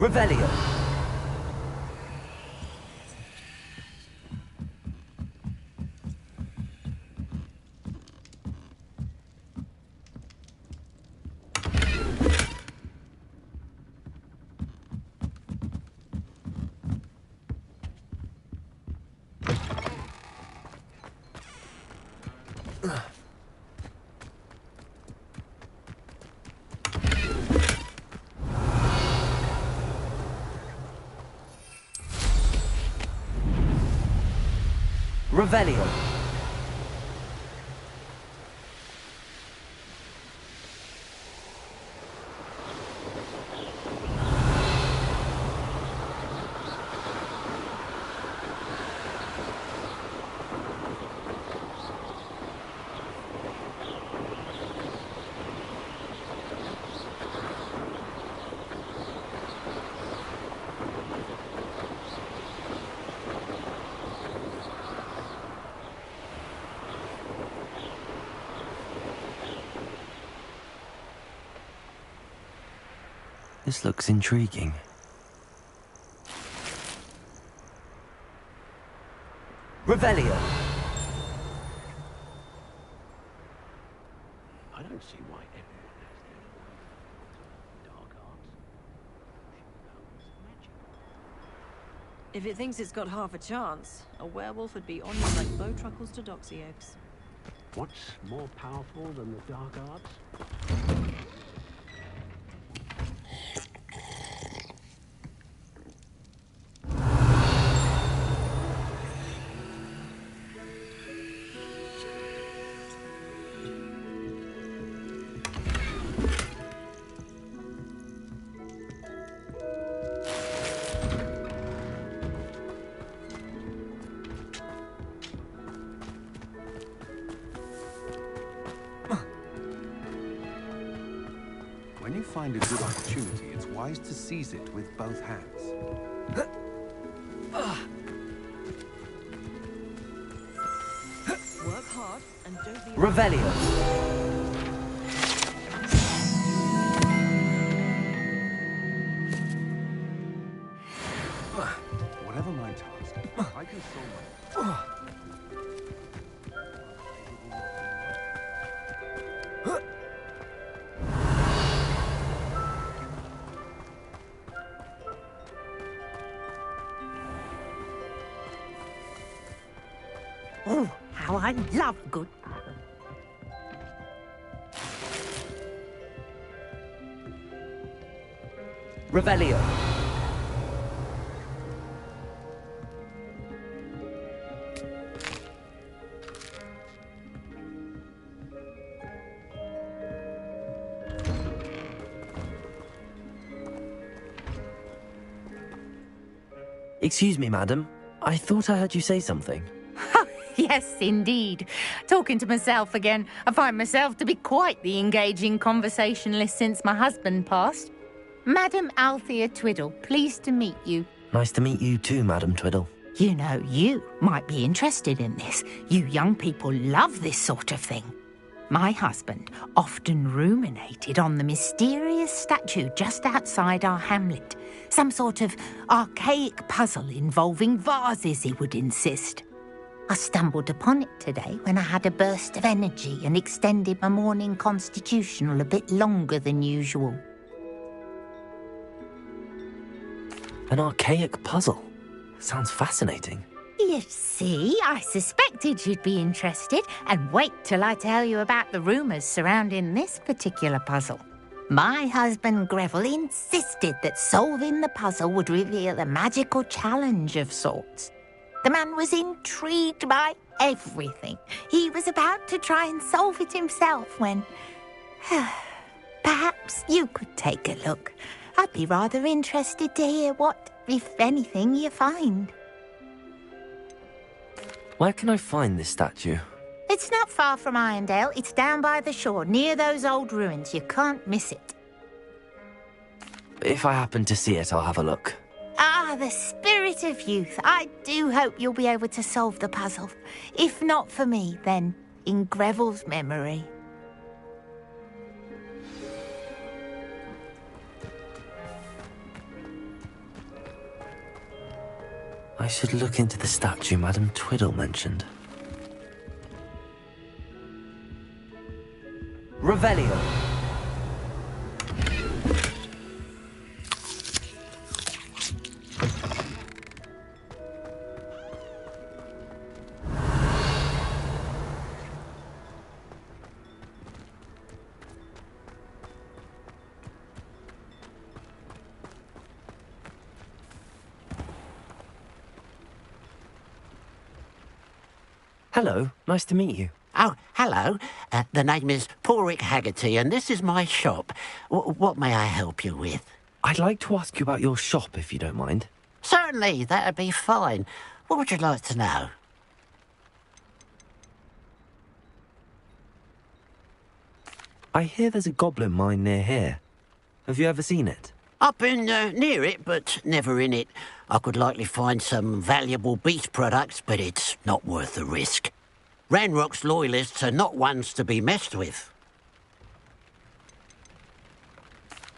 Revelio. Revelio. This looks intriguing. Revelio. I don't see why everyone has their dark arts. If it thinks it's got half a chance, a werewolf would be on you like Bowtruckles to Doxy Oaks. What's more powerful than the dark arts? When you find a good opportunity, it's wise to seize it with both hands. Work hard and don't be... Revelio. Whatever my task, I can solve my... Oh, how I love good... Revelio. Excuse me, madam. I thought I heard you say something. Yes, indeed. Talking to myself again. I find myself to be quite the engaging conversationalist since my husband passed. Madam Althea Twiddle, pleased to meet you. Nice to meet you too, Madam Twiddle. You know, you might be interested in this. You young people love this sort of thing. My husband often ruminated on the mysterious statue just outside our hamlet. Some sort of archaic puzzle involving vases, he would insist. I stumbled upon it today when I had a burst of energy and extended my morning constitutional a bit longer than usual. An archaic puzzle. Sounds fascinating. You see, I suspected you'd be interested, and wait till I tell you about the rumours surrounding this particular puzzle. My husband Greville insisted that solving the puzzle would reveal a magical challenge of sorts. The man was intrigued by everything. He was about to try and solve it himself when... Perhaps you could take a look. I'd be rather interested to hear what, if anything, you find. Where can I find this statue? It's not far from Irondale. It's down by the shore, near those old ruins. You can't miss it. If I happen to see it, I'll have a look. Ah, the spirit of youth. I do hope you'll be able to solve the puzzle. If not for me, then in Greville's memory. I should look into the statue Madam Twiddle mentioned. Revelio. Hello, nice to meet you. Oh, hello. The name is Porrick Haggerty, and this is my shop. What may I help you with? I'd like to ask you about your shop, if you don't mind. Certainly, that'd be fine. What would you like to know? I hear there's a goblin mine near here. Have you ever seen it? I've been near it, but never in it. I could likely find some valuable beast products, but it's not worth the risk. Ranrock's loyalists are not ones to be messed with.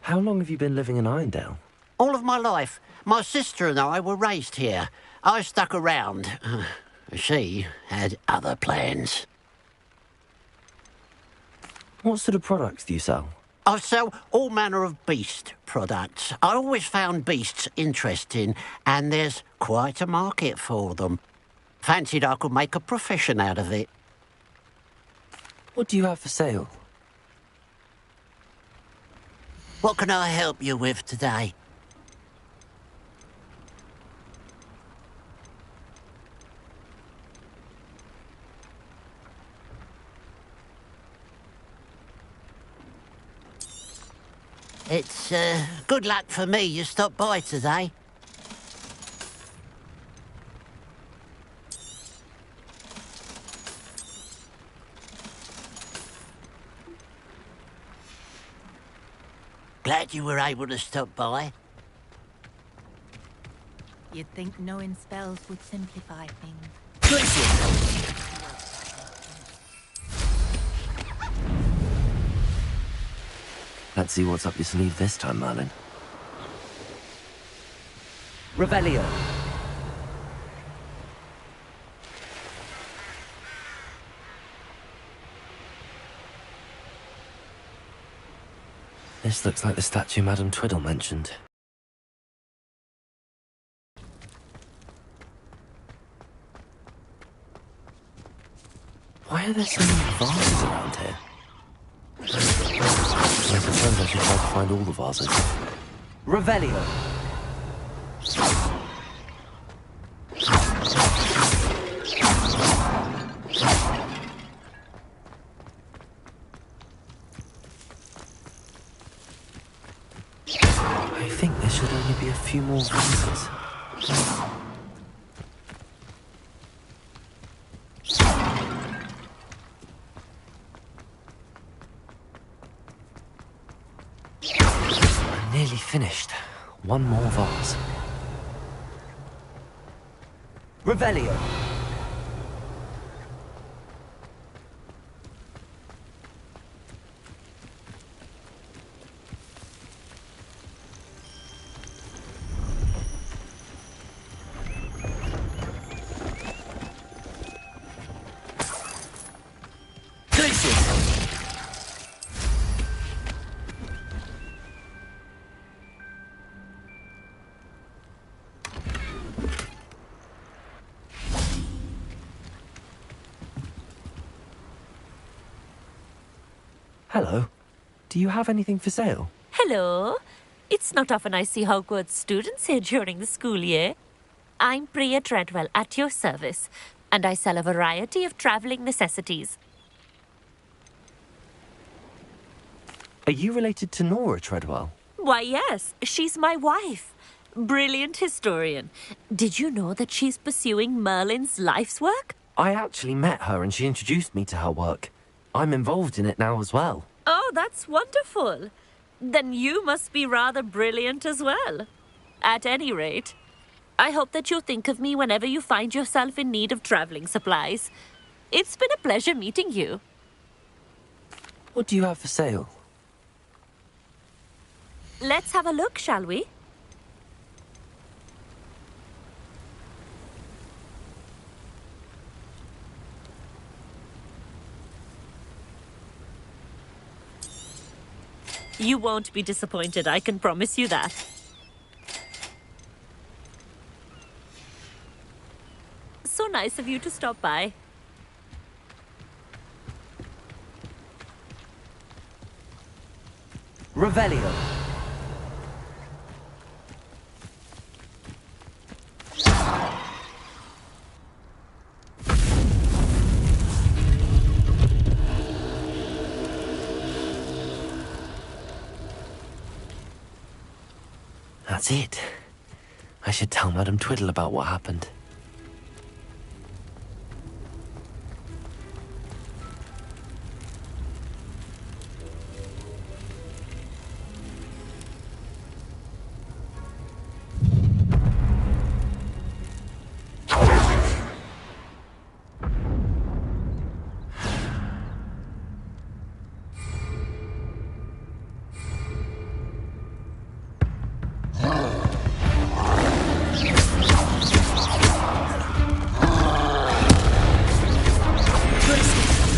How long have you been living in Irondale? All of my life. My sister and I were raised here. I stuck around. She had other plans. What sort of products do you sell? I sell all manner of beast products. I always found beasts interesting, and there's quite a market for them. Fancied I could make a profession out of it. What do you have for sale? What can I help you with today? It's good luck for me you stopped by today. Glad you were able to stop by. You'd think knowing spells would simplify things. Let's see what's up your sleeve this time, Merlin. Revelio. This looks like the statue Madame Twiddle mentioned. Why are there so many vases around here? I suppose I should try to find all the vases. Revelio. I think there should only be a few more vases. I'm nearly finished. One more vase. Revelio. Hello. Do you have anything for sale? Hello. It's not often I see Hogwarts students here during the school year. I'm Priya Treadwell, at your service, and I sell a variety of travelling necessities. Are you related to Nora Treadwell? Why, yes. She's my wife. Brilliant historian. Did you know that she's pursuing Merlin's life's work? I actually met her and she introduced me to her work. I'm involved in it now as well. Oh, that's wonderful. Then you must be rather brilliant as well. At any rate, I hope that you'll think of me whenever you find yourself in need of travelling supplies. It's been a pleasure meeting you. What do you have for sale? Let's have a look, shall we? You won't be disappointed, I can promise you that. So nice of you to stop by. Revelio. That's it. I should tell Madame Twiddle about what happened.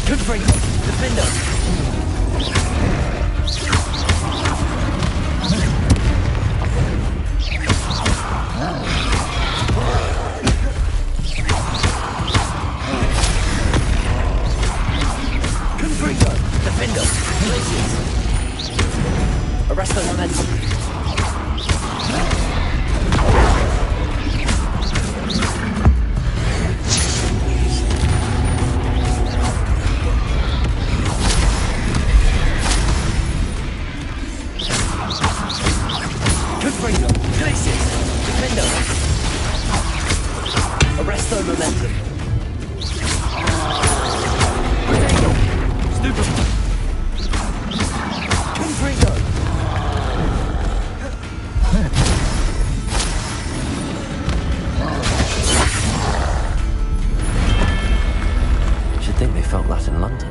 Confringo! Defender! Confringo! Defender! Glaciers! Arresto momentum! Confringo! Glaciers! Defender! Arresto momentum! Stupid! Confringo! Should think they felt that in London.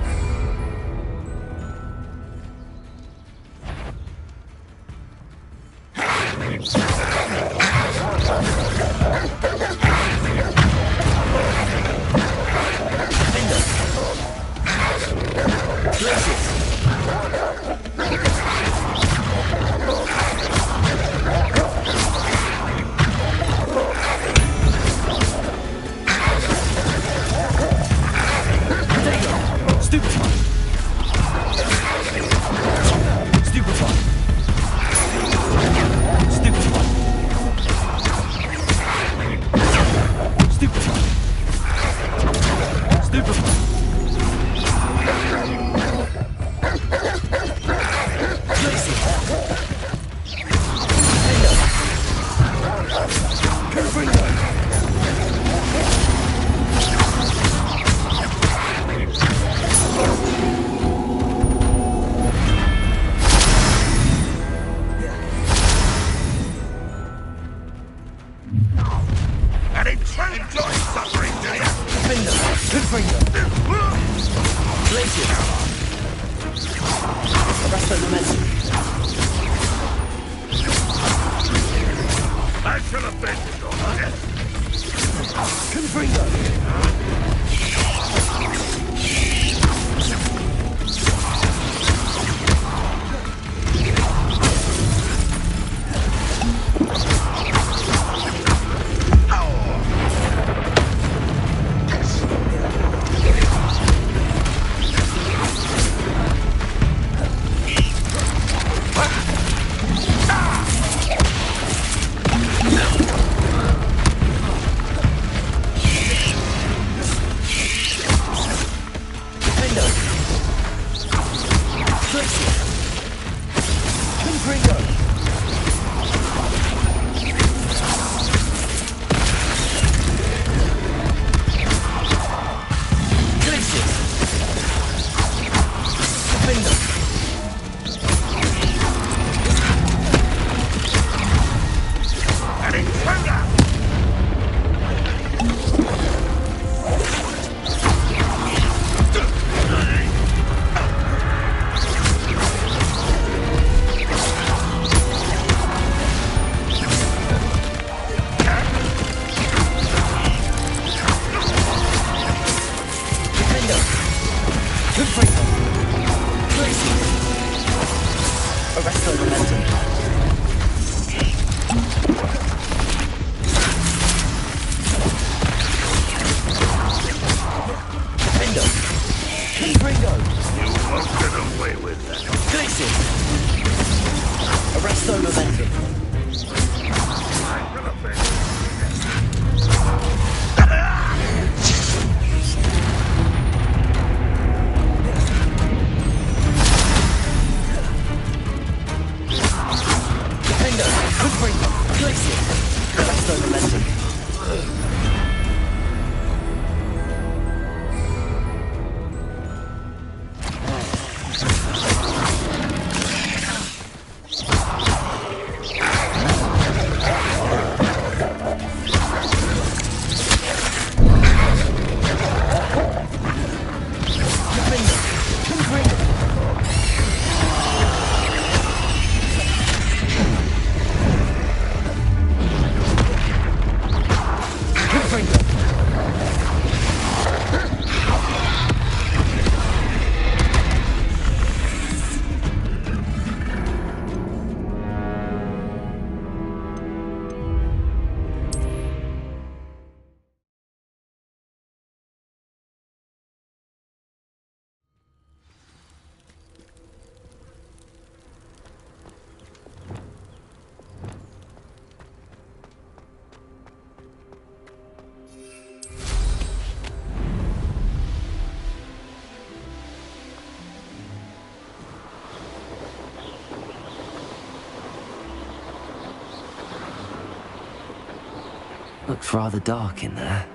Looks rather dark in there.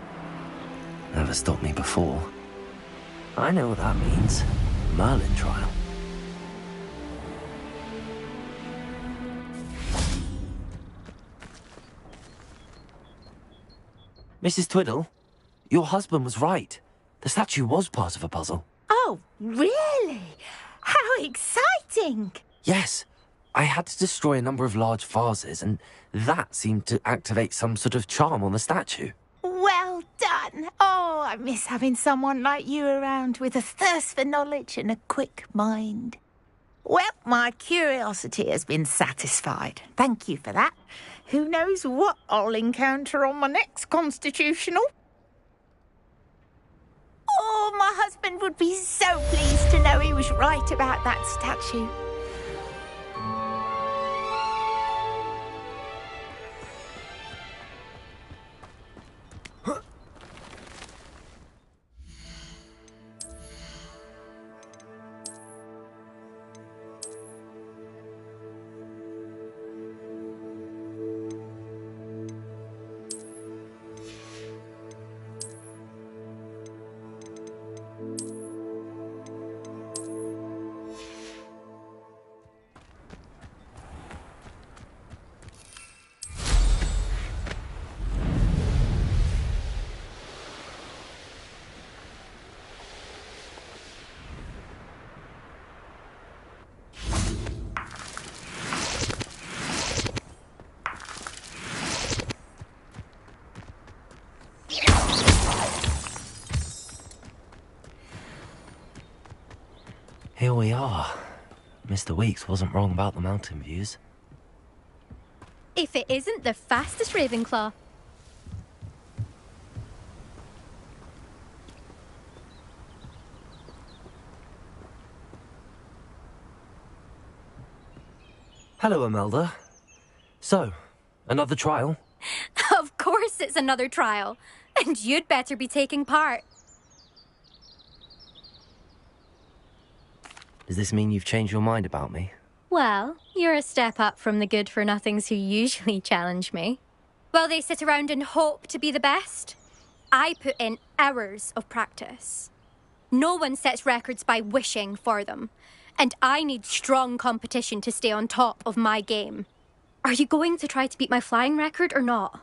Never stopped me before. I know what that means. Merlin trial. Mrs. Twiddle, your husband was right. The statue was part of a puzzle. Oh, really? How exciting! Yes. I had to destroy a number of large vases, and that seemed to activate some sort of charm on the statue. Well done. Oh, I miss having someone like you around with a thirst for knowledge and a quick mind. Well, my curiosity has been satisfied. Thank you for that. Who knows what I'll encounter on my next constitutional? Oh, my husband would be so pleased to know he was right about that statue. Here we are. Mr. Weeks wasn't wrong about the mountain views. If it isn't the fastest Ravenclaw. Hello, Imelda. So, another trial? Of course it's another trial. And you'd better be taking part. Does this mean you've changed your mind about me? Well, you're a step up from the good-for-nothings who usually challenge me. While they sit around and hope to be the best, I put in hours of practice. No one sets records by wishing for them, and I need strong competition to stay on top of my game. Are you going to try to beat my flying record or not?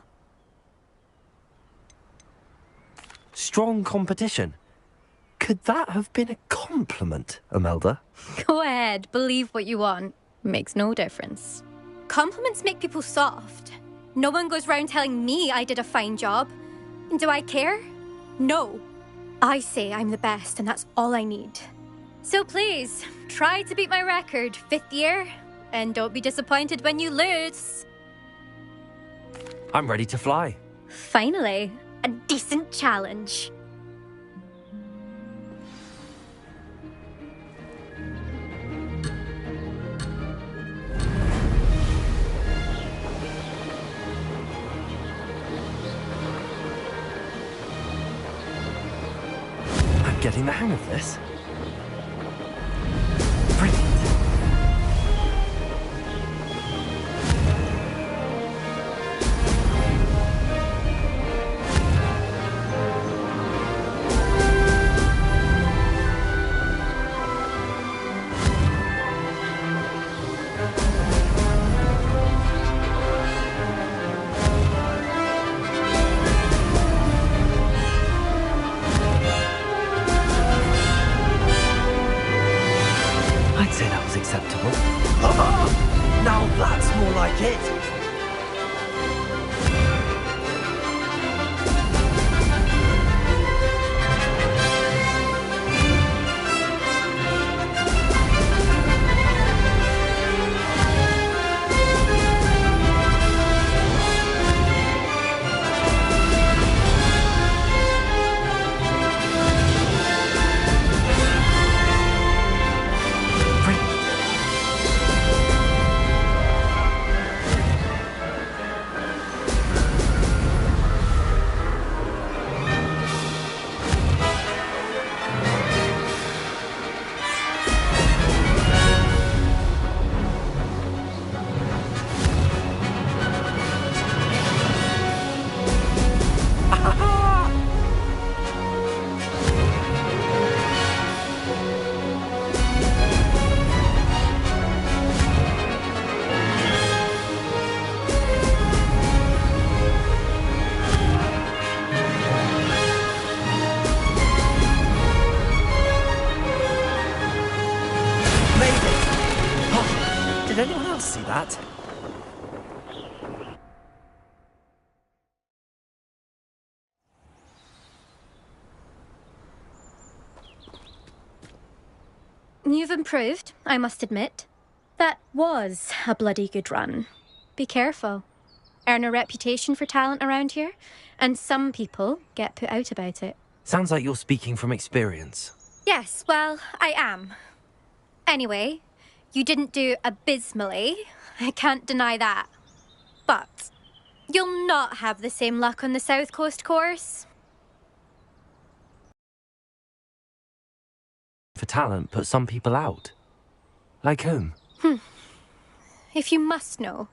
Strong competition? Could that have been a compliment, Imelda? Go ahead, believe what you want. Makes no difference. Compliments make people soft. No one goes round telling me I did a fine job. And do I care? No. I say I'm the best, and that's all I need. So please, try to beat my record, 5th year, and don't be disappointed when you lose. I'm ready to fly. Finally, a decent challenge. I'm getting the hang of this. that. You've improved, I must admit. That was a bloody good run. Be careful. Earn a reputation for talent around here, and some people get put out about it. Sounds like you're speaking from experience. Yes, well, I am. Anyway, you didn't do abysmally. I can't deny that. But you'll not have the same luck on the South Coast course. For talent, put some people out. Like whom? If you must know,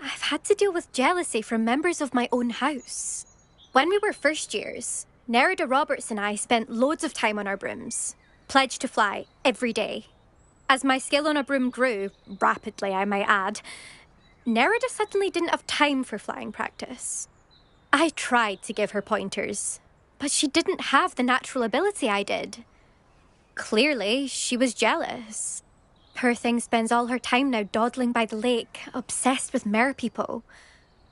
I've had to deal with jealousy from members of my own house. When we were first years, Nerida Roberts and I spent loads of time on our brooms, pledged to fly every day. As my skill on a broom grew, rapidly I might add, Nerida suddenly didn't have time for flying practice. I tried to give her pointers, but she didn't have the natural ability I did. Clearly, she was jealous. Poor thing spends all her time now dawdling by the lake, obsessed with merpeople.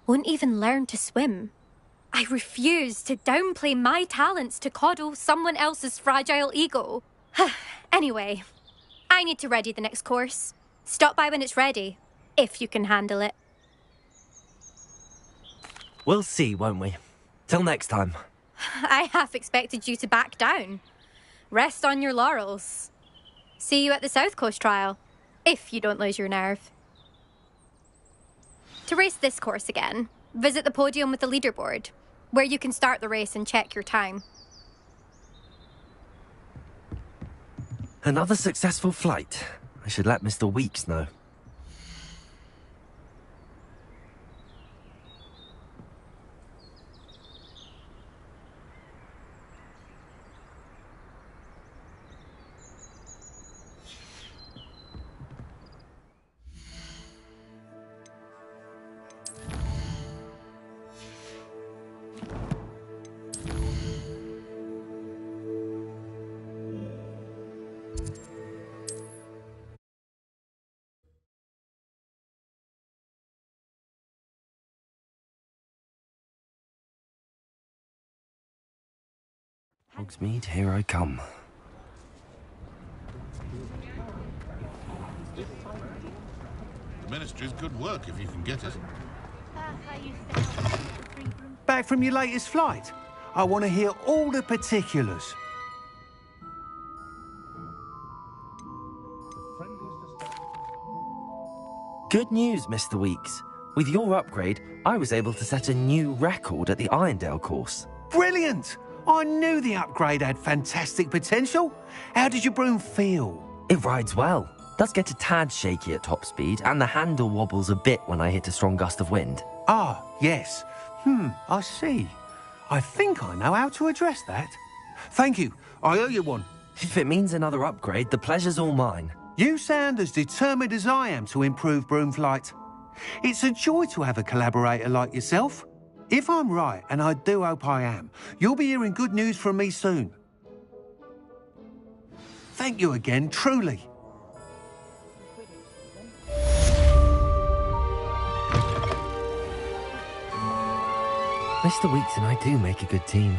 Won't even learn to swim. I refuse to downplay my talents to coddle someone else's fragile ego. Anyway, I need to ready the next course. Stop by when it's ready, if you can handle it. We'll see, won't we? Till next time. I half expected you to back down. Rest on your laurels. See you at the South Coast trial, if you don't lose your nerve. To race this course again, visit the podium with the leaderboard, where you can start the race and check your time. Another successful flight. I should let Mr. Weeks know. Hogsmeade, here I come. The Ministry's good work if you can get it. Back from your latest flight? I want to hear all the particulars. Good news, Mr. Weeks. With your upgrade, I was able to set a new record at the Irondale course. Brilliant! I knew the upgrade had fantastic potential. How did your broom feel? It rides well. Does get a tad shaky at top speed, and the handle wobbles a bit when I hit a strong gust of wind. Ah, yes. I see. I think I know how to address that. Thank you. I owe you one. If it means another upgrade, the pleasure's all mine. You sound as determined as I am to improve broom flight. It's a joy to have a collaborator like yourself. If I'm right, and I do hope I am, you'll be hearing good news from me soon. Thank you again, truly. Mr. Weeks and I do make a good team.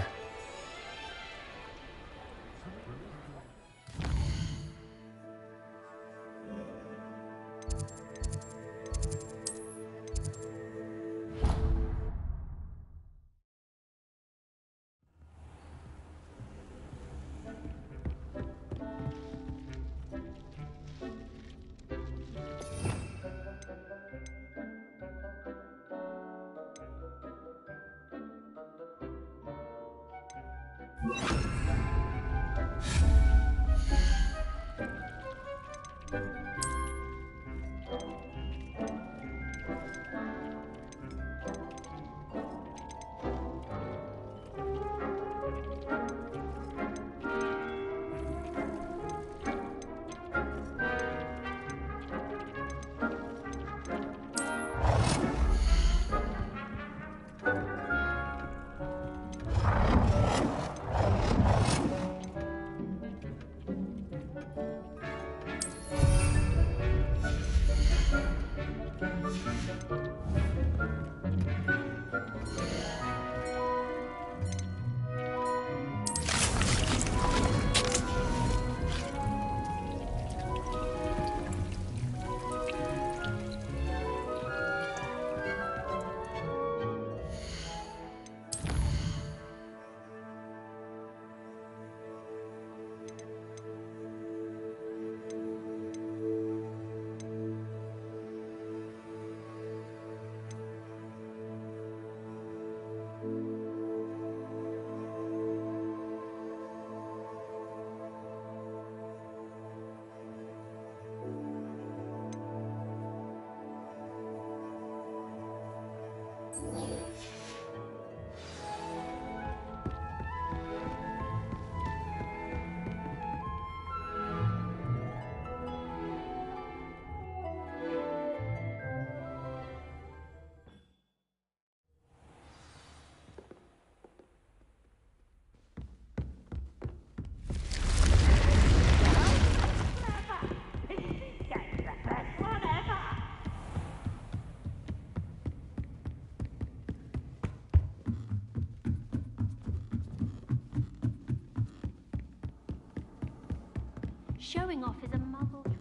Showing off is a muggle trait.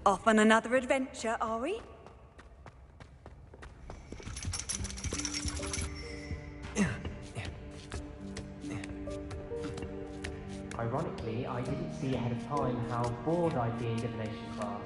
Off on another adventure, are we? Ironically, I didn't see ahead of time how bored I'd be in divination class.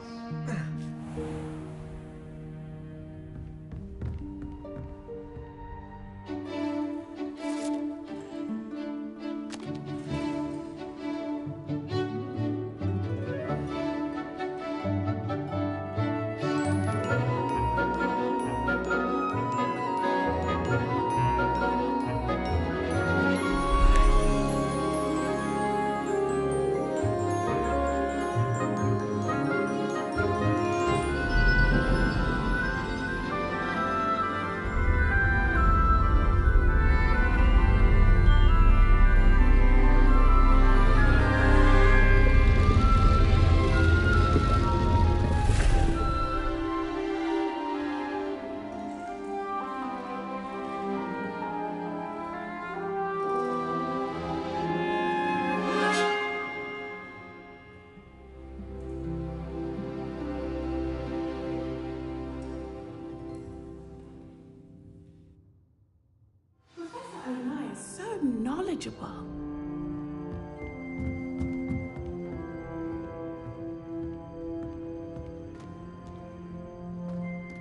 Knowledgeable.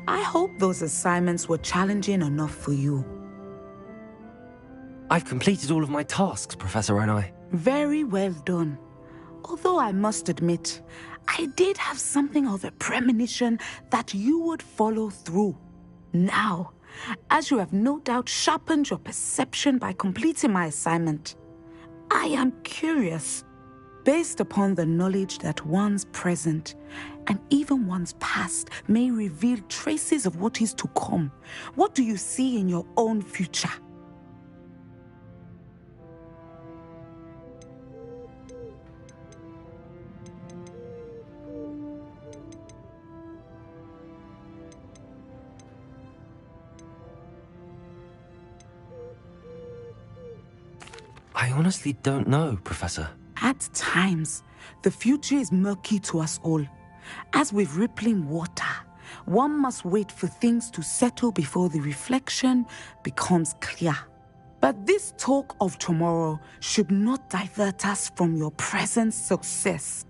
I hope those assignments were challenging enough for you. I've completed all of my tasks, Professor Onai. Very well done. Although I must admit, I did have something of a premonition that you would follow through. Now, as you have no doubt sharpened your perception by completing my assignment, I am curious, based upon the knowledge that one's present and even one's past may reveal traces of what is to come. What do you see in your own future? I honestly don't know, Professor. At times, the future is murky to us all. As with rippling water, one must wait for things to settle before the reflection becomes clear. But this talk of tomorrow should not divert us from your present success.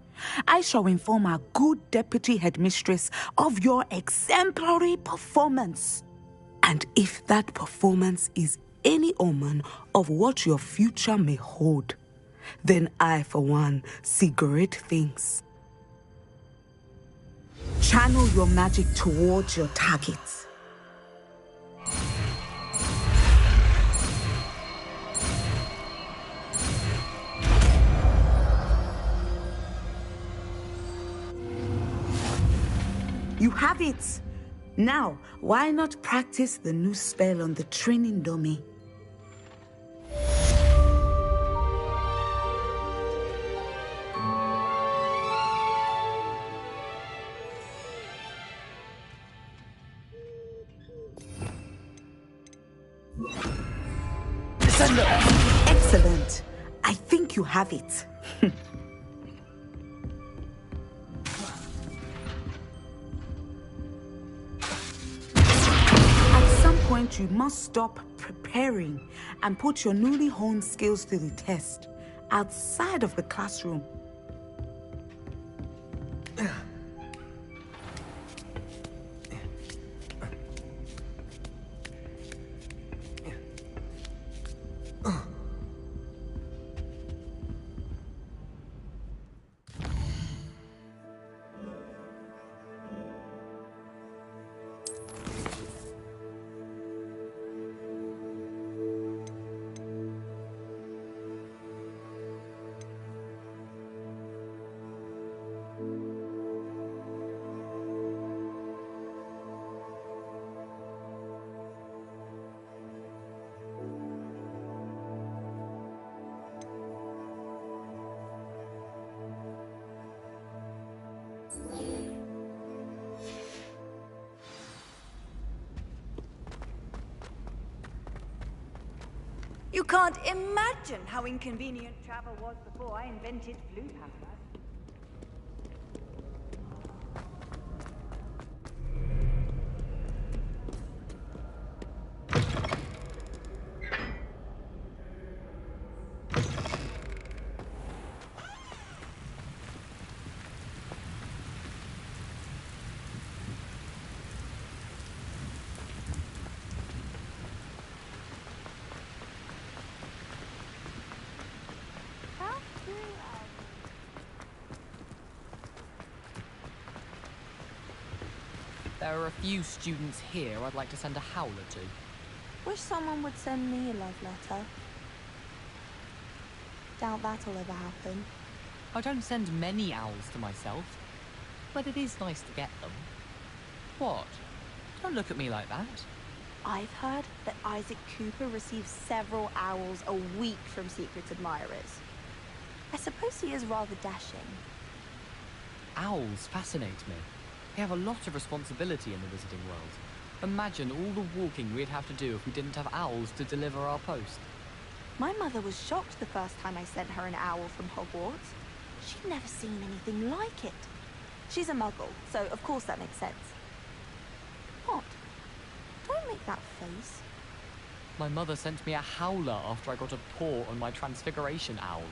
I shall inform our good deputy headmistress of your exemplary performance. And if that performance is any omen of what your future may hold, then I, for one, see great things. Channel your magic towards your targets. You have it! Now, why not practice the new spell on the training dummy? Excellent. I think you have it. At some point, you must stop preparing and put your newly honed skills to the test outside of the classroom. You can't imagine how inconvenient travel was before I invented flue powder. There are a few students here I'd like to send a howler to. Wish someone would send me a love letter. Doubt that'll ever happen. I don't send many owls to myself, but it is nice to get them. What? Don't look at me like that. I've heard that Isaac Cooper receives several owls a week from secret admirers. I suppose he is rather dashing. Owls fascinate me. They have a lot of responsibility in the wizarding world. Imagine all the walking we'd have to do if we didn't have owls to deliver our post. My mother was shocked the first time I sent her an owl from Hogwarts. She'd never seen anything like it. She's a muggle, so of course that makes sense. What? Don't make that face. My mother sent me a howler after I got a paw on my transfiguration owl.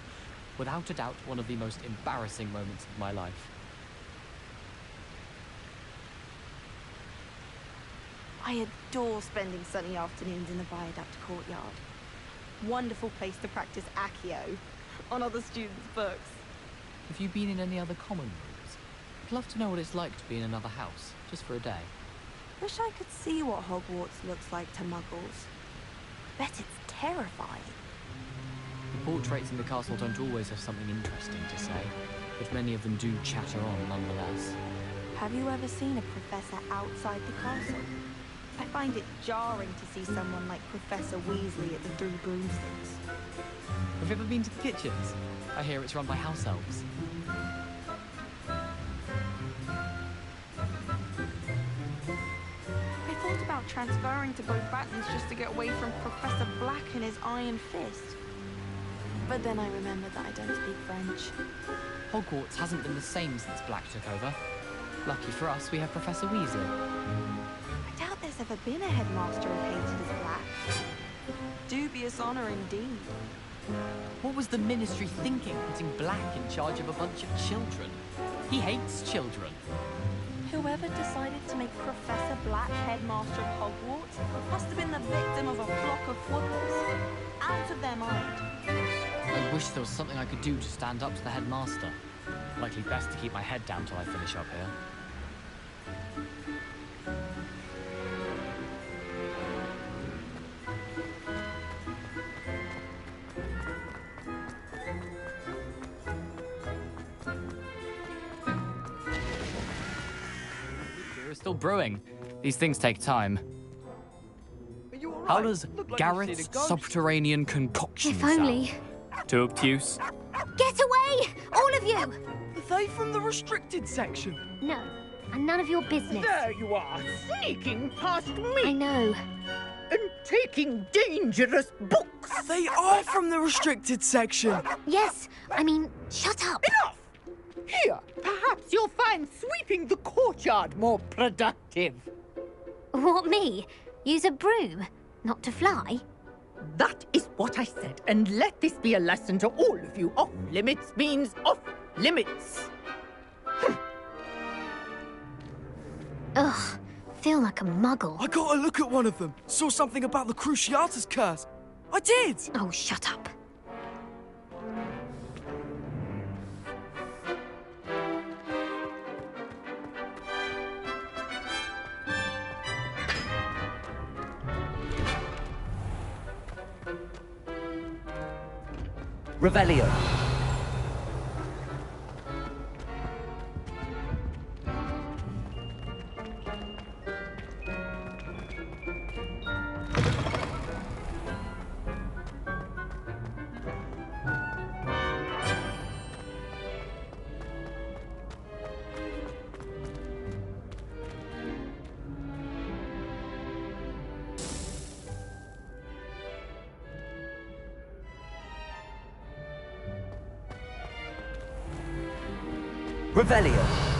Without a doubt, one of the most embarrassing moments of my life. I adore spending sunny afternoons in the Viaduct courtyard. Wonderful place to practice Accio on other students' books. Have you been in any other common rooms? I'd love to know what it's like to be in another house, just for a day. Wish I could see what Hogwarts looks like to muggles. Bet it's terrifying. The portraits in the castle don't always have something interesting to say, but many of them do chatter on nonetheless. Have you ever seen a professor outside the castle? I find it jarring to see someone like Professor Weasley at the Three Broomsticks. Have you ever been to the kitchens? I hear it's run by house elves. I thought about transferring to both Battons just to get away from Professor Black and his iron fist. But then I remembered that I don't speak French. Hogwarts hasn't been the same since Black took over. Lucky for us, we have Professor Weasley. I doubt there's ever been a headmaster who painted as black. Dubious honor indeed. What was the Ministry thinking, putting Black in charge of a bunch of children? He hates children. Whoever decided to make Professor Black headmaster of Hogwarts must have been the victim of a flock of fools. Out of their mind. I wish there was something I could do to stand up to the headmaster. Likely best to keep my head down till I finish up here. We're still brewing. These things take time. How does Garrett's subterranean concoction If only. sound? Too obtuse? Get away! All of you! Are they from the restricted section? No, and none of your business. There you are, sneaking past me. I know. And taking dangerous books. They are from the restricted section. Yes, I mean, shut up. Enough! Here, perhaps you'll find sweeping the courtyard more productive. What, me? Use a broom? Not to fly? That is what I said, and let this be a lesson to all of you. Off limits means off limits. Ugh, feel like a muggle. I got a look at one of them. Saw something about the Cruciatus curse. I did! Oh, shut up. Revelio. Revelio.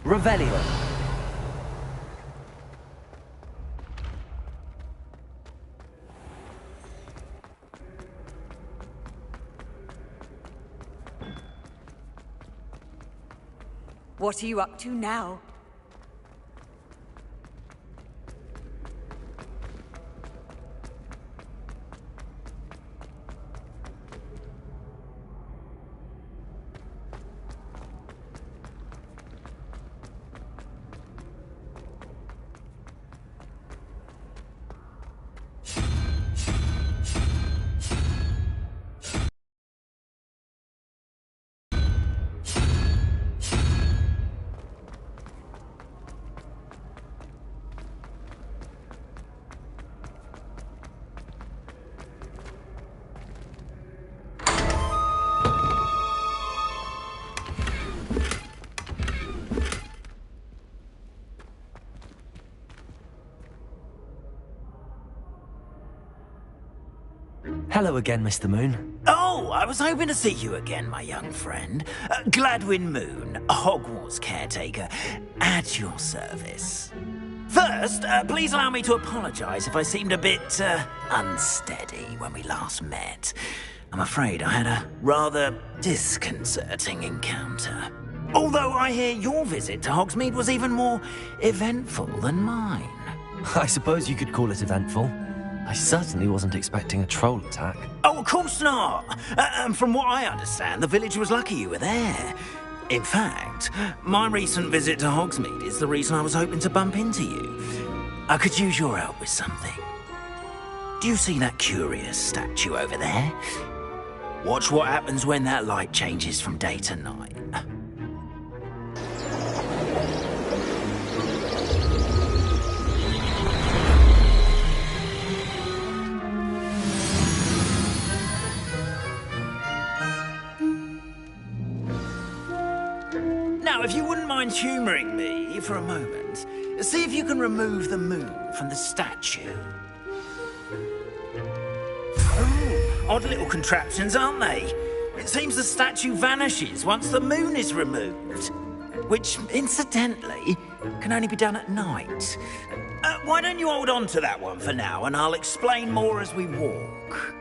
Revelio. What are you up to now? Hello again, Mr. Moon. Oh, I was hoping to see you again, my young friend. Gladwin Moon, Hogwarts caretaker, at your service. First, please allow me to apologise if I seemed a bit unsteady when we last met. I'm afraid I had a rather disconcerting encounter. Although I hear your visit to Hogsmeade was even more eventful than mine. I suppose you could call it eventful. I certainly wasn't expecting a troll attack. Oh, of course not. And from what I understand, the village was lucky you were there. In fact, my recent visit to Hogsmeade is the reason I was hoping to bump into you. I could use your help with something. Do you see that curious statue over there? Watch what happens when that light changes from day to night. Now, if you wouldn't mind humouring me for a moment, see if you can remove the moon from the statue. Ooh, odd little contraptions, aren't they? It seems the statue vanishes once the moon is removed. Which, incidentally, can only be done at night. Why don't you hold on to that one for now, and I'll explain more as we walk.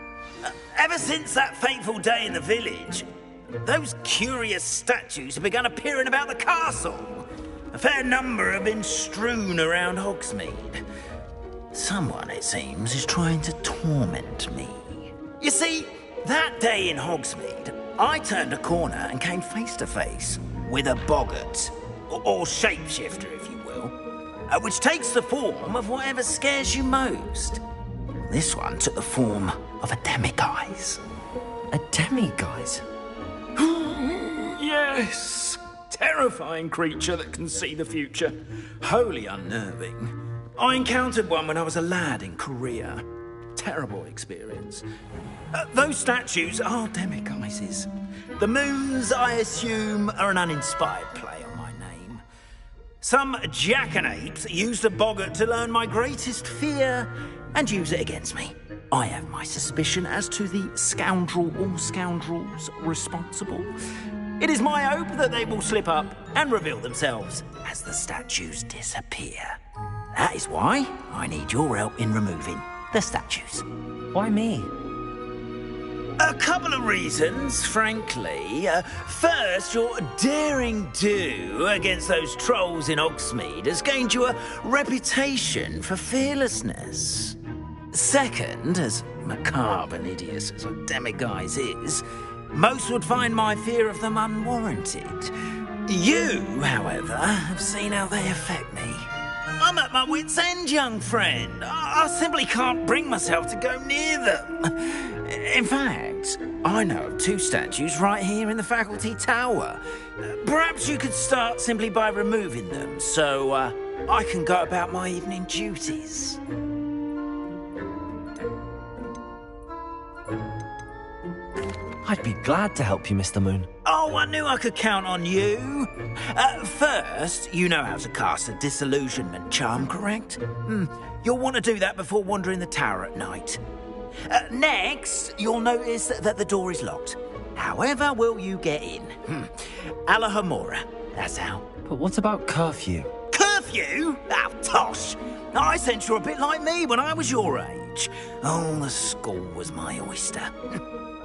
Ever since that fateful day in the village, those curious statues have begun appearing about the castle. A fair number have been strewn around Hogsmeade. Someone, it seems, is trying to torment me. You see, that day in Hogsmeade, I turned a corner and came face to face with a boggart, or shapeshifter, if you will, which takes the form of whatever scares you most. This one took the form of a demiguise. A demiguise? Yes! Terrifying creature that can see the future. Wholly unnerving. I encountered one when I was a lad in Korea. Terrible experience. Those statues are demiguises. The moons, I assume, are an uninspired play on my name. Some jackanapes used a boggart to learn my greatest fear and use it against me. I have my suspicion as to the scoundrel or scoundrels responsible. It is my hope that they will slip up and reveal themselves as the statues disappear. That is why I need your help in removing the statues. Why me? A couple of reasons, frankly. First, your daring do against those trolls in Hogsmeade has gained you a reputation for fearlessness. Second, as macabre and hideous as a demiguise is, most would find my fear of them unwarranted. You, however, have seen how they affect me. I'm at my wit's end, young friend. I simply can't bring myself to go near them. In fact, I know of 2 statues right here in the faculty tower. Perhaps you could start simply by removing them, so I can go about my evening duties. I'd be glad to help you, Mr. Moon. Oh, I knew I could count on you. First, you know how to cast a disillusionment charm, correct? You'll want to do that before wandering the tower at night. Next, you'll notice that the door is locked. However will you get in? Alahomora, that's how. But what about curfew? Curfew? Oh, tosh. I sense you're a bit like me when I was your age. Oh, the school was my oyster.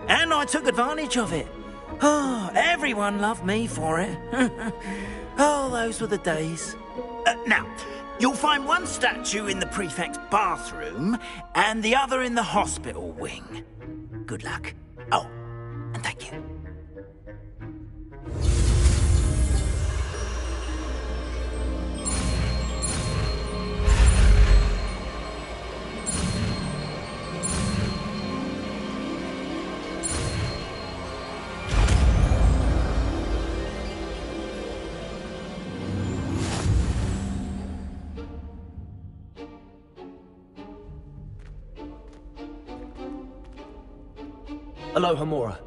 And I took advantage of it. Oh, everyone loved me for it. Oh, those were the days. Now, you'll find one statue in the prefect's bathroom and the other in the hospital wing. Good luck. Oh, and thank you. Alohomora.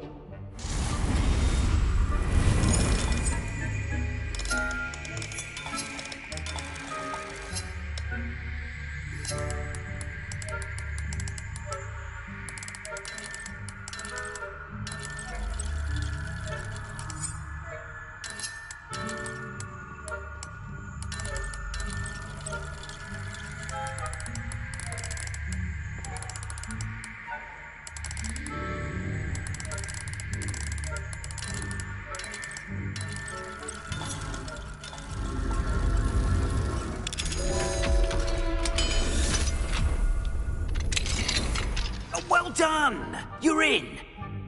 Well done! You're in.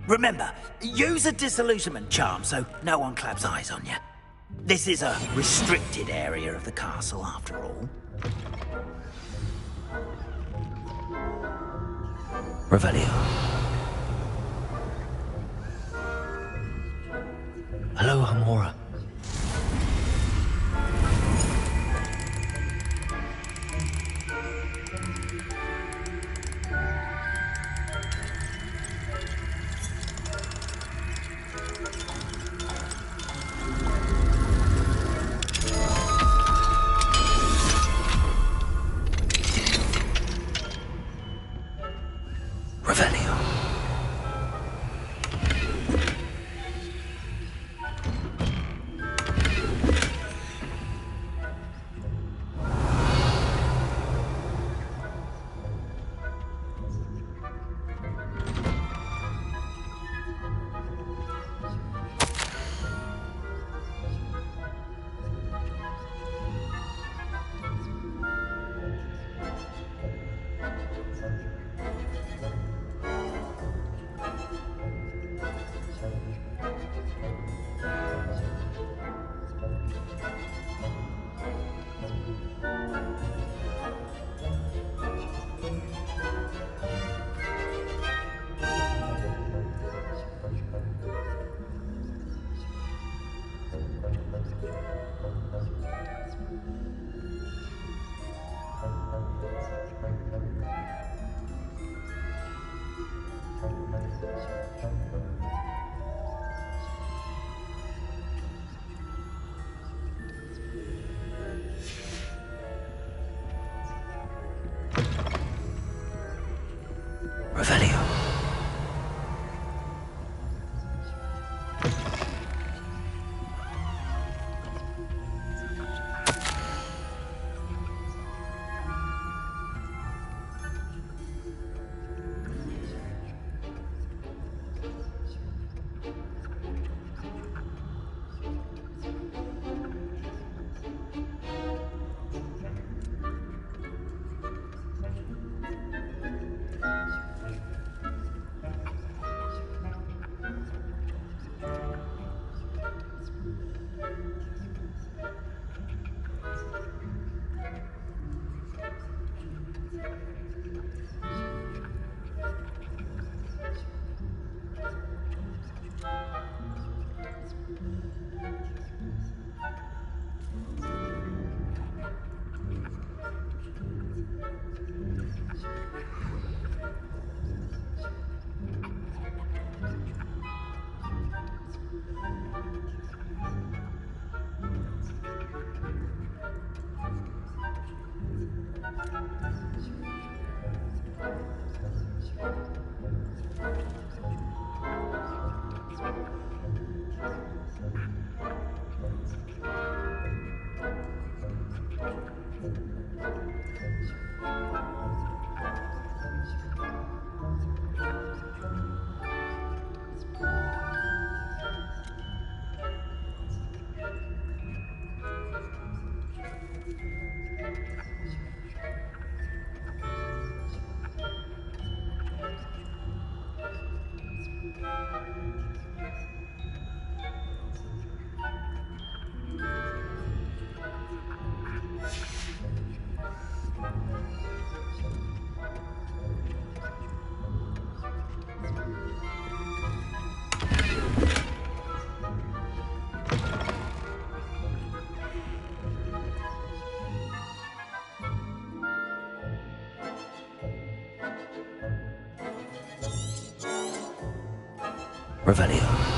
Remember, use a disillusionment charm so no one claps eyes on you. This is a restricted area of the castle, after all. Revelio. Alohomora. Revelio. Revelio. Revelio.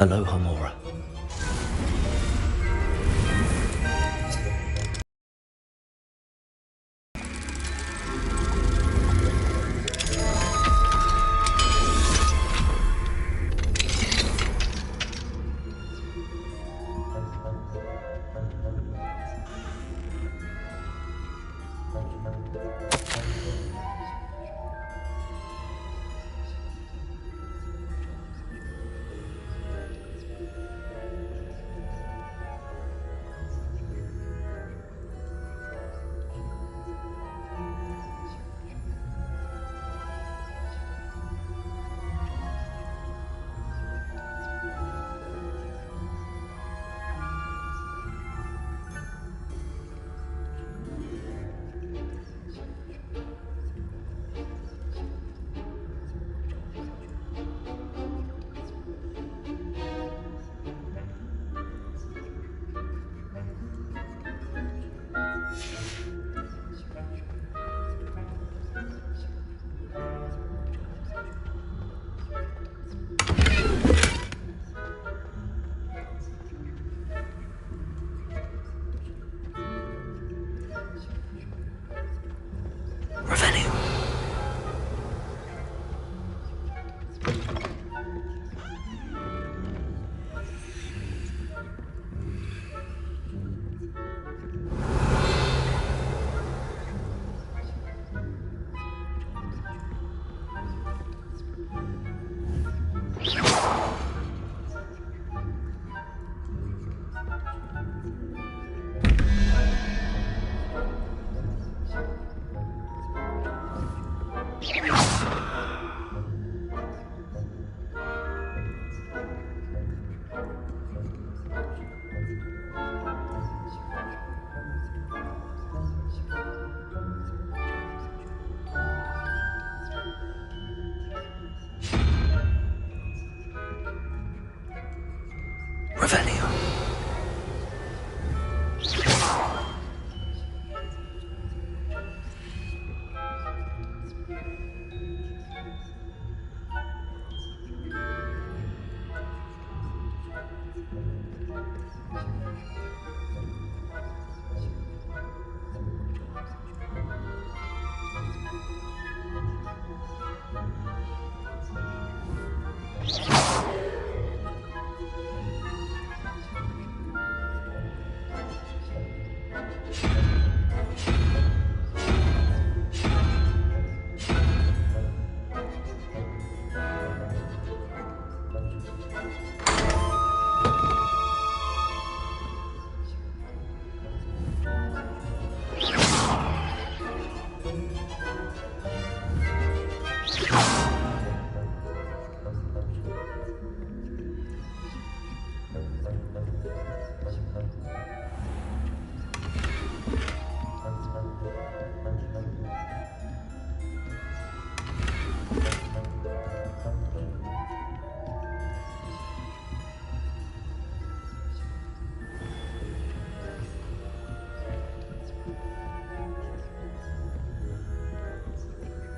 Aloha, Mora.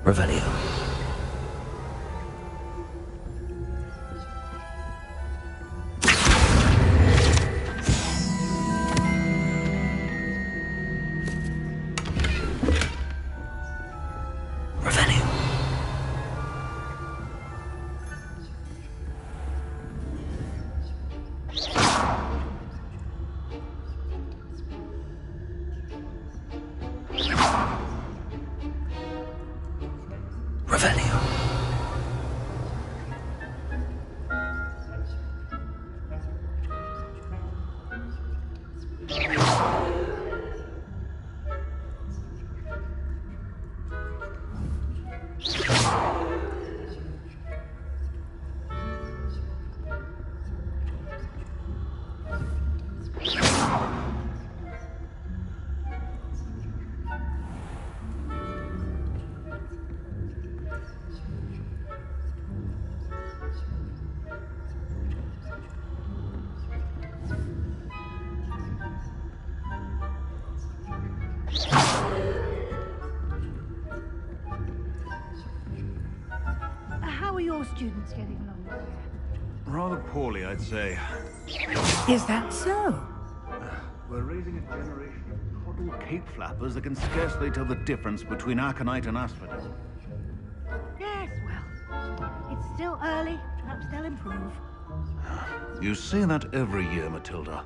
Revelio. How are your students getting along this year? Rather poorly, I'd say. Is that so? We're raising a generation of toddle cape flappers that can scarcely tell the difference between aconite and asphodel. Yes, well, it's still early. Perhaps they'll improve. You say that every year, Matilda.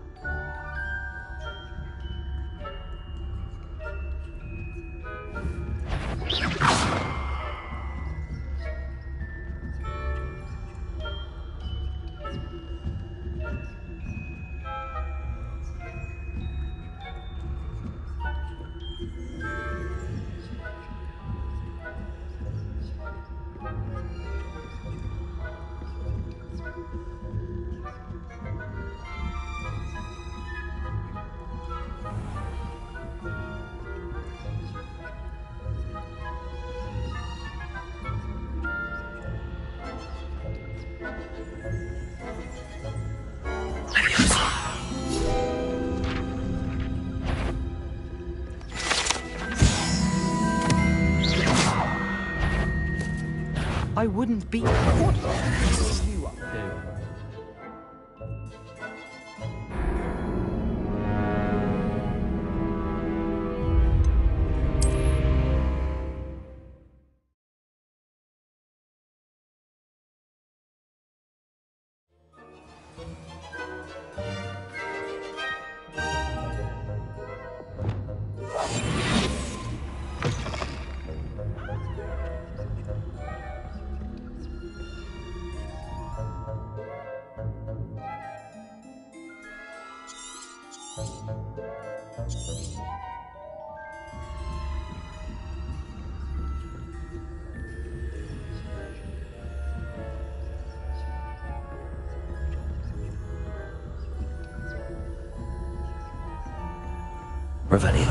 I wouldn't be... What are you up to? Revelio.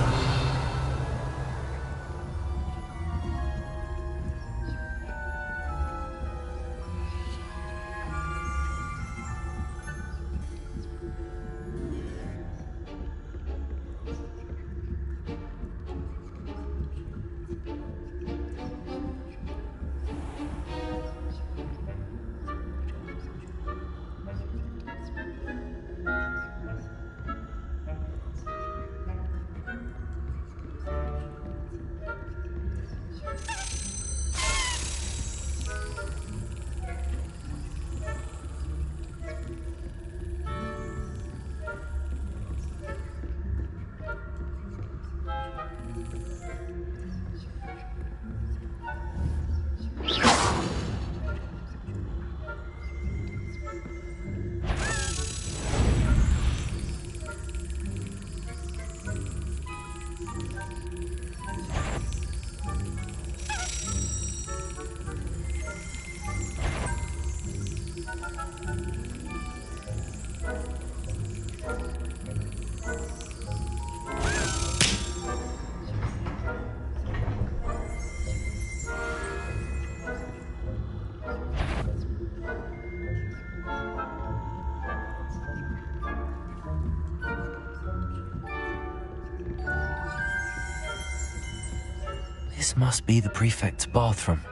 This must be the prefect's bathroom.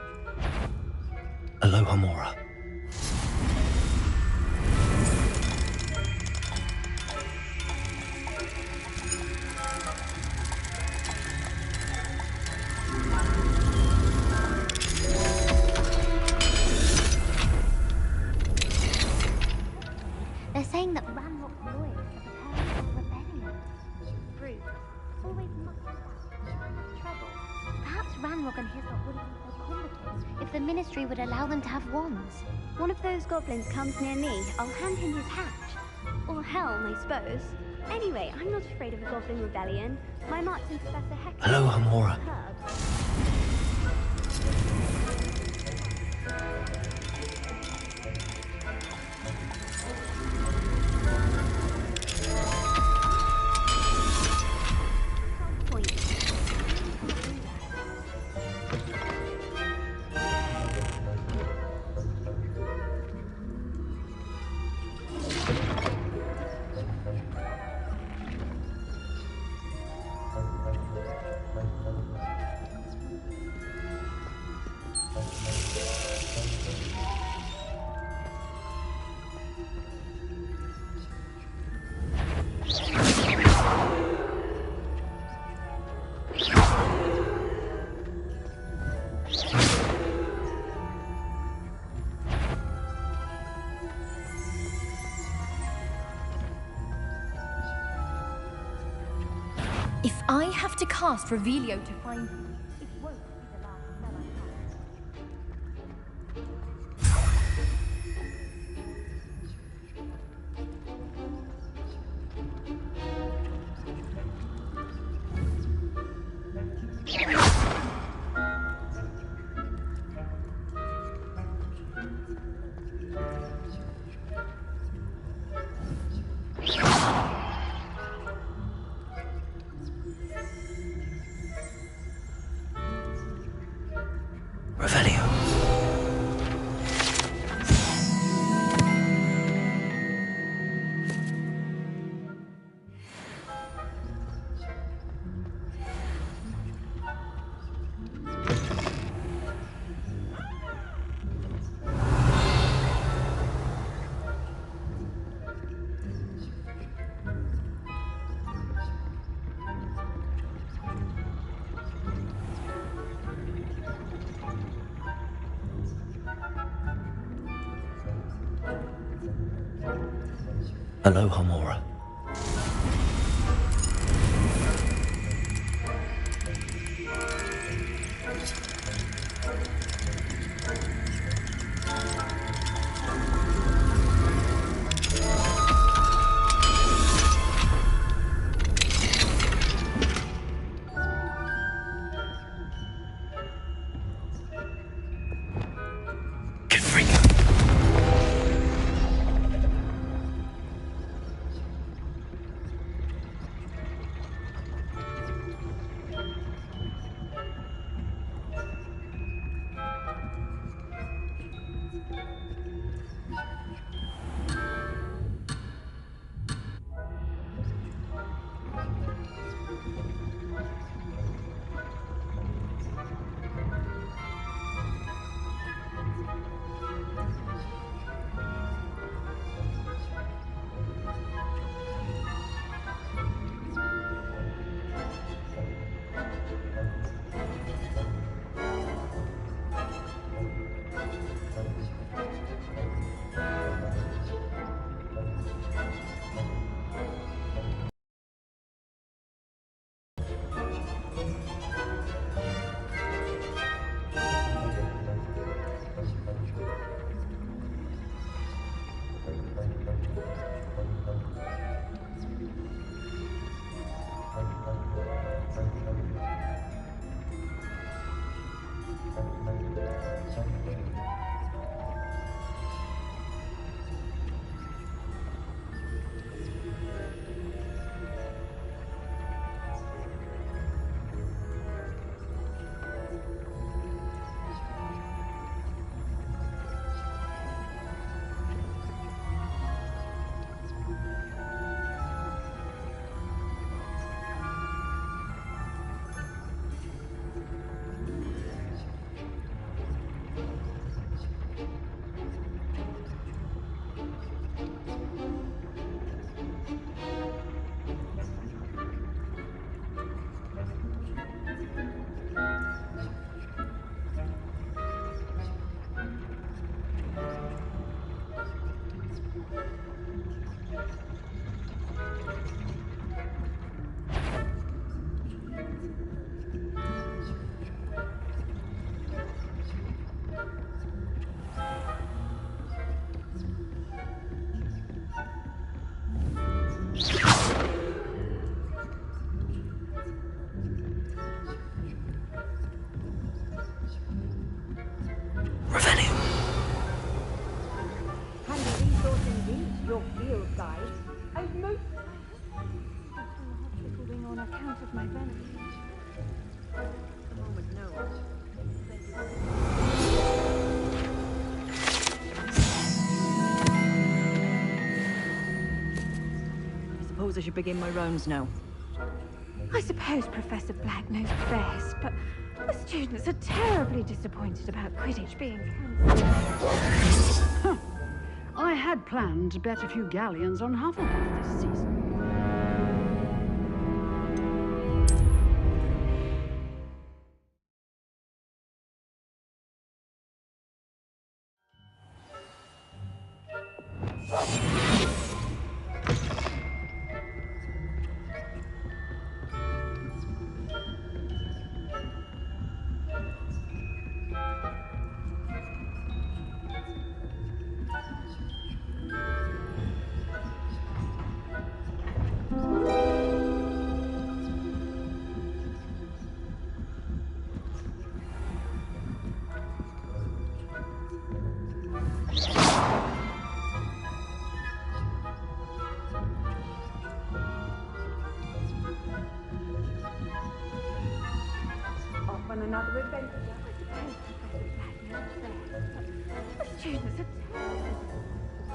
Aloha Mora. They're saying that Ranrock's lawyers are preparing for a rebellion. Rude. Always much about trouble. Perhaps Ranrock and his lot wouldn't be so competent if the Ministry would allow them to have wands. One of those goblins comes near me, I'll hand him his hat. Or helm, I suppose. Anyway, I'm not afraid of a goblin rebellion. My marks and Professor Hector... Aloha Mora. If I have to cast Revelio to find you, it won't be the last spell I Hello, Homora. your field guide. I've most from the hospital wing on account of my venom. At the moment, no. I suppose I should begin my rounds now. I suppose Professor Black knows best, but the students are terribly disappointed about Quidditch being cancelled. I had planned to bet a few galleons on Hufflepuff this season.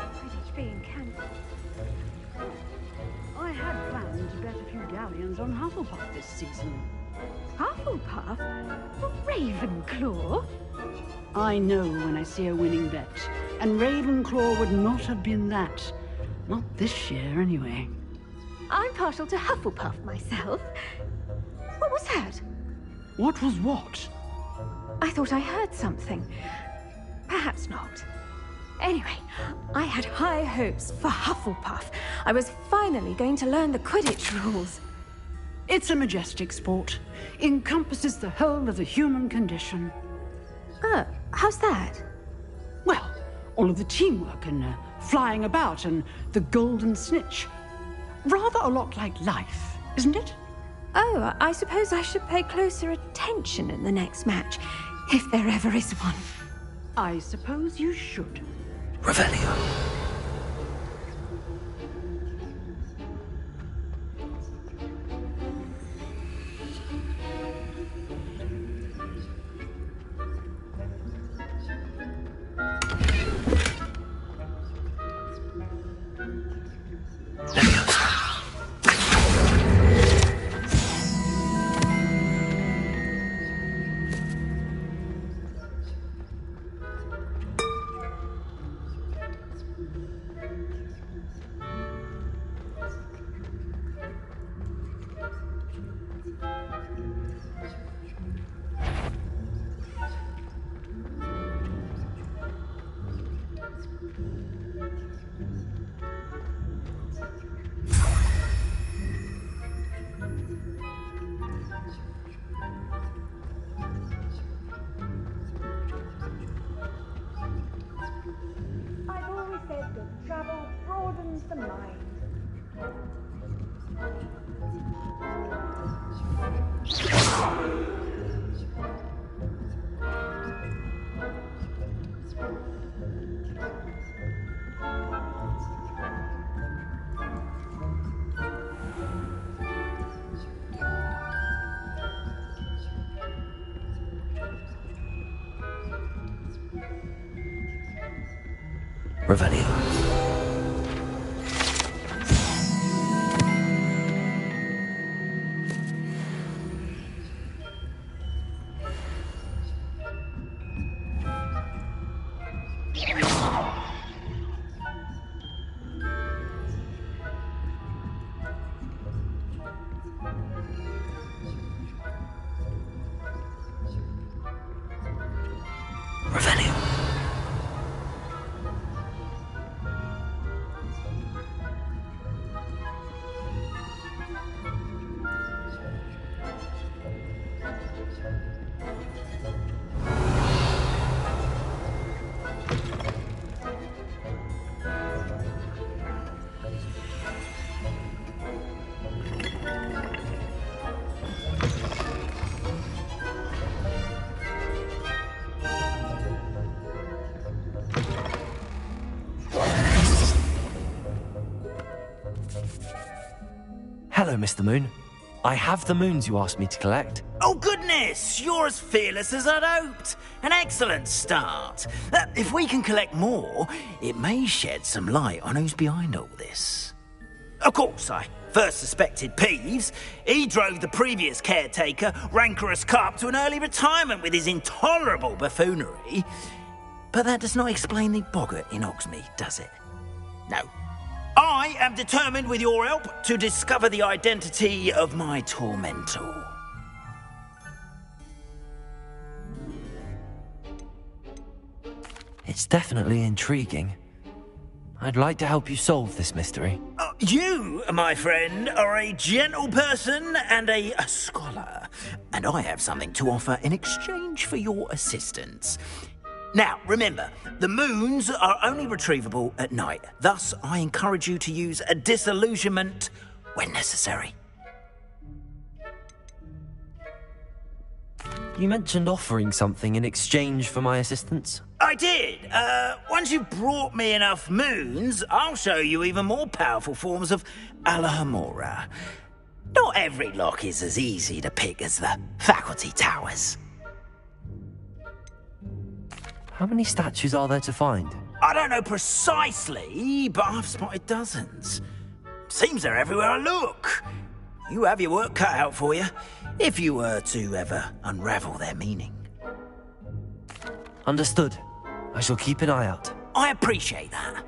Quidditch being cancelled. I had planned to bet a few galleons on Hufflepuff this season. Hufflepuff? Ravenclaw? I know when I see a winning bet, and Ravenclaw would not have been that. Not this year, anyway. I'm partial to Hufflepuff myself. What was that? What was what? I thought I heard something. Perhaps not. Anyway, I had high hopes for Hufflepuff. I was finally going to learn the Quidditch rules. It's a majestic sport. Encompasses the whole of the human condition. Oh, how's that? Well, all of the teamwork and flying about and the golden snitch. Rather a lot like life, isn't it? Oh, I suppose I should pay closer attention in the next match, if there ever is one. I suppose you should. Revelio. I've always said that travel broadens the mind. Revelio. Revelio. Hello, Mr. Moon. I have the moons you asked me to collect. Oh, goodness! You're as fearless as I'd hoped. An excellent start. If we can collect more, it may shed some light on who's behind all this. Of course, I first suspected Peeves. He drove the previous caretaker, Rancorous Carp, to an early retirement with his intolerable buffoonery. But that does not explain the boggart in Hogsmeade, does it? No. I am determined, with your help, to discover the identity of my tormentor. It's definitely intriguing. I'd like to help you solve this mystery. You, my friend, are a gentle person and a scholar, and I have something to offer in exchange for your assistance. Now, remember, the moons are only retrievable at night. Thus, I encourage you to use a disillusionment when necessary. You mentioned offering something in exchange for my assistance. I did. Once you've brought me enough moons, I'll show you even more powerful forms of Alohomora. Not every lock is as easy to pick as the faculty towers. How many statues are there to find? I don't know precisely, but I've spotted dozens. Seems they're everywhere I look. You have your work cut out for you, if you were to ever unravel their meaning. Understood. I shall keep an eye out. I appreciate that.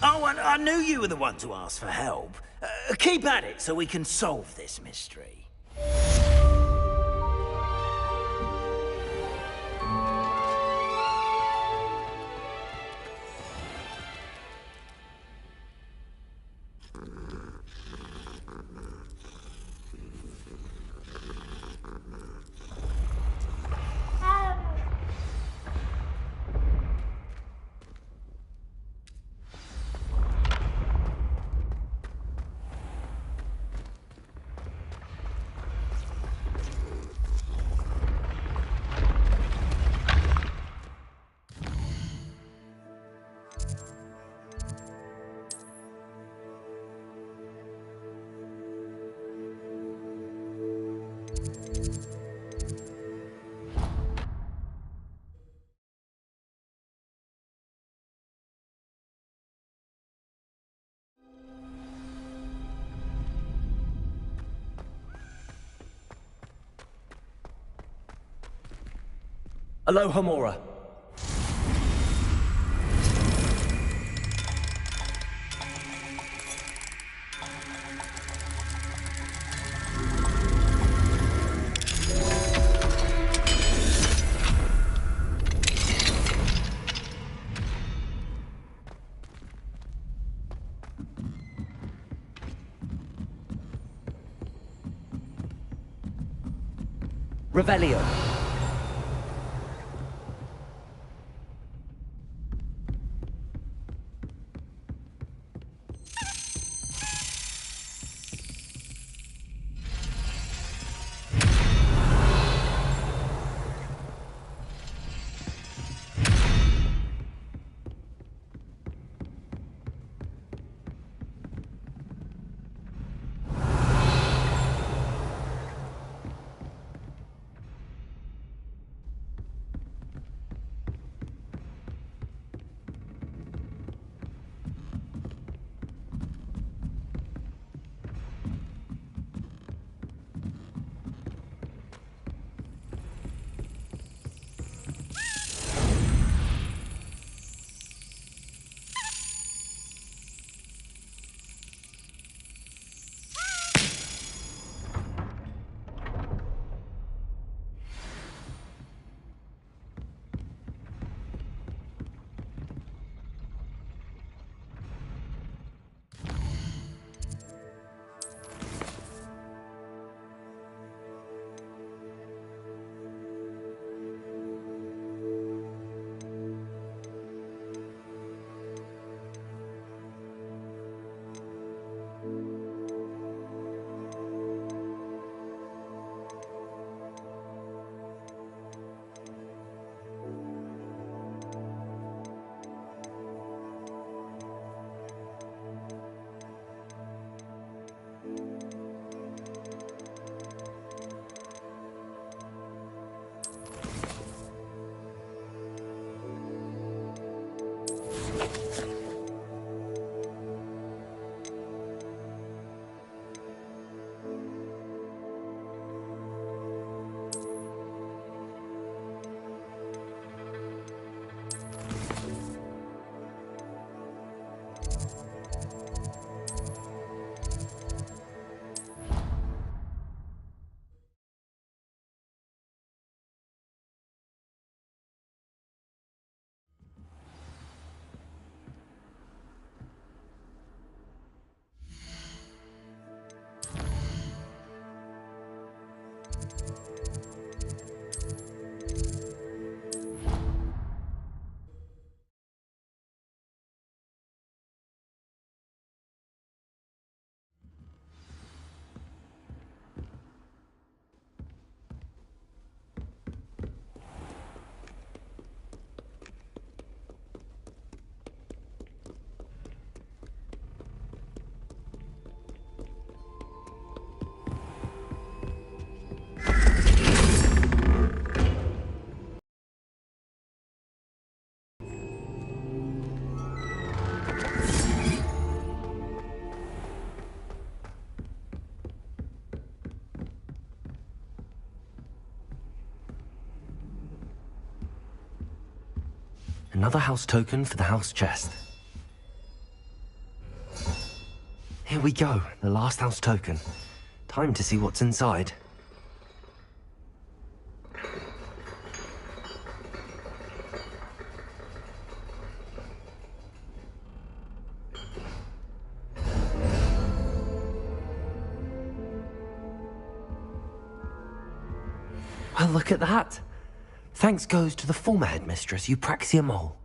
Oh, and I knew you were the one to ask for help. Keep at it so we can solve this mystery. Aloha, Mora. Revelio. Another house token for the house chest. Here we go, the last house token. Time to see what's inside. Well, look at that. Thanks goes to the former headmistress, Eupraxia Mole.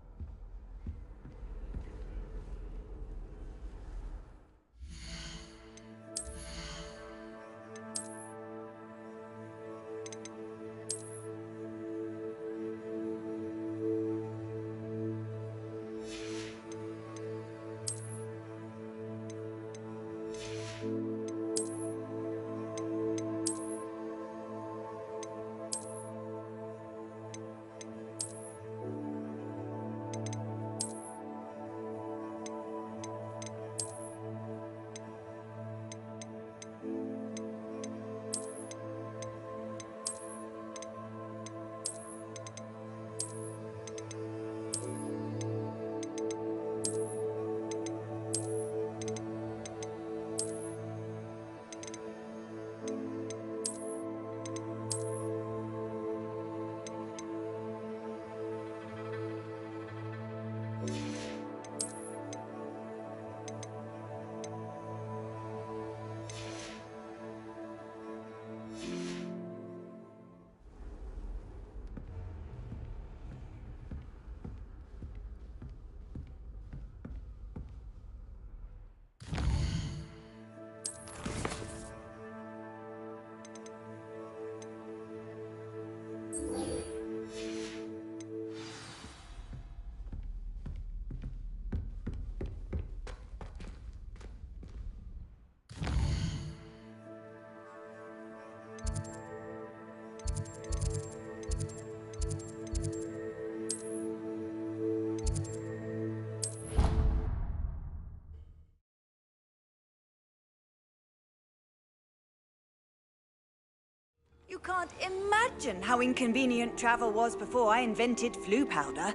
You can't imagine how inconvenient travel was before I invented flu powder.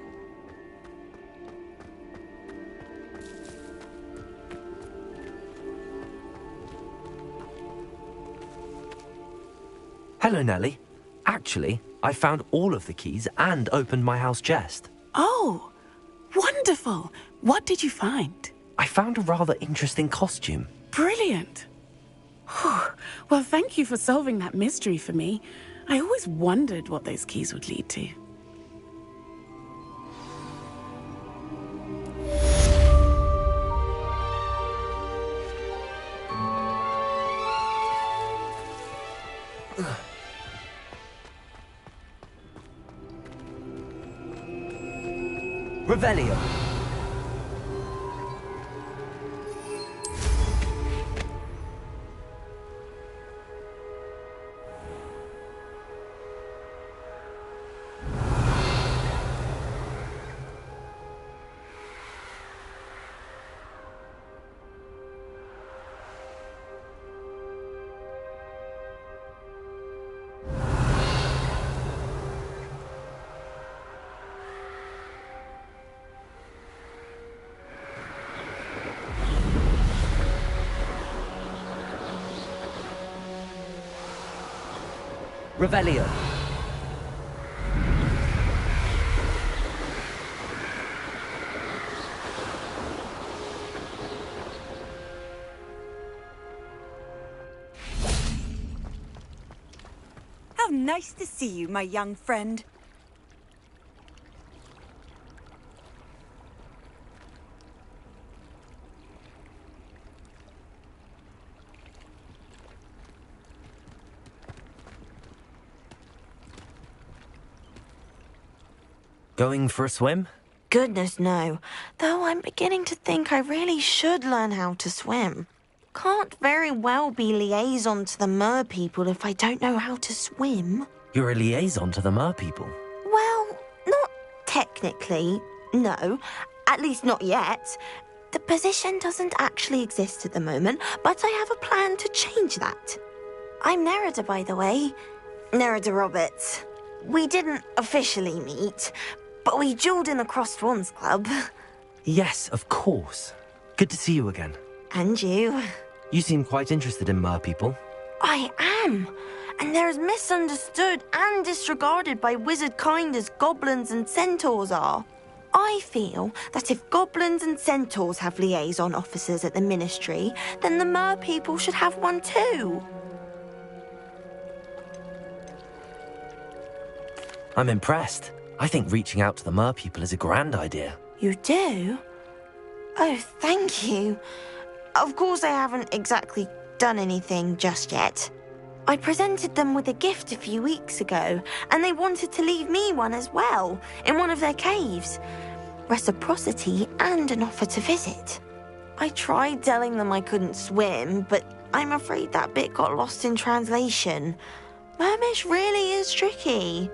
Hello, Nellie. Actually, I found all of the keys and opened my house chest. Oh, wonderful. What did you find? I found a rather interesting costume. Brilliant. Well, thank you for solving that mystery for me. I always wondered what those keys would lead to. Revelio. Revelio. How nice to see you, my young friend. Going for a swim? Goodness, no. Though I'm beginning to think I really should learn how to swim. Can't very well be liaison to the mer people if I don't know how to swim. You're a liaison to the mer people. Well, not technically, no. At least not yet. The position doesn't actually exist at the moment, but I have a plan to change that. I'm Nerida, by the way. Nerida Roberts. We didn't officially meet, but we duelled in the Cross Swans Club. Yes, of course. Good to see you again. And you. You seem quite interested in mer people. I am. And they're as misunderstood and disregarded by wizard kind as goblins and centaurs are. I feel that if goblins and centaurs have liaison officers at the Ministry, then the mer people should have one too. I'm impressed. I think reaching out to the mer people is a grand idea. You do? Oh, thank you. Of course I haven't exactly done anything just yet. I presented them with a gift a few weeks ago, and they wanted to leave me one as well, in one of their caves. Reciprocity and an offer to visit. I tried telling them I couldn't swim, but I'm afraid that bit got lost in translation. Mermish really is tricky.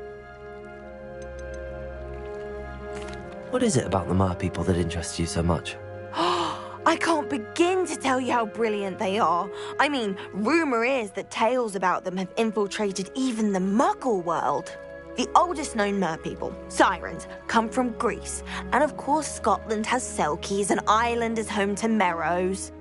What is it about the mer people that interests you so much? I can't begin to tell you how brilliant they are. I mean, rumour is that tales about them have infiltrated even the Muggle world. The oldest known mer people, sirens, come from Greece. And of course Scotland has Selkies and Ireland is home to Merrows.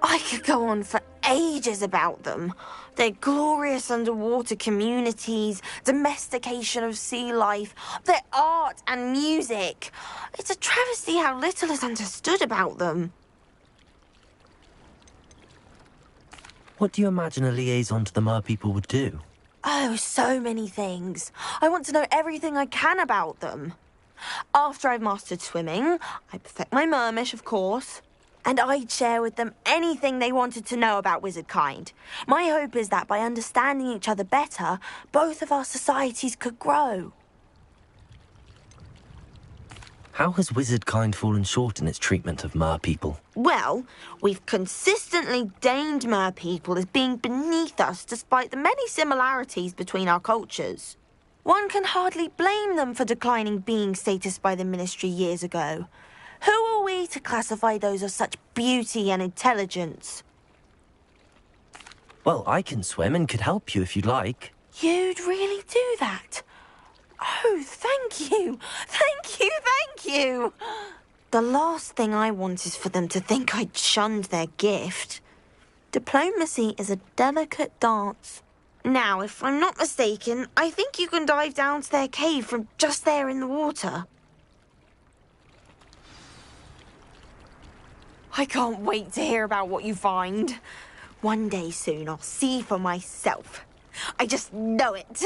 I could go on for ages about them. Their glorious underwater communities, domestication of sea life, their art and music. It's a travesty how little is understood about them. What do you imagine a liaison to the mer people would do? Oh, so many things. I want to know everything I can about them. After I've mastered swimming, I perfect my mermish, of course. And I'd share with them anything they wanted to know about wizard kind. My hope is that by understanding each other better, both of our societies could grow. How has wizard kind fallen short in its treatment of mer people? Well, we've consistently deemed mer people as being beneath us despite the many similarities between our cultures. One can hardly blame them for declining being status by the Ministry years ago. Who are we to classify those of such beauty and intelligence? Well, I can swim and could help you if you'd like. You'd really do that? Oh, thank you! Thank you, thank you! The last thing I want is for them to think I'd shunned their gift. Diplomacy is a delicate dance. Now, if I'm not mistaken, I think you can dive down to their cave from just there in the water. I can't wait to hear about what you find. One day soon I'll see for myself. I just know it.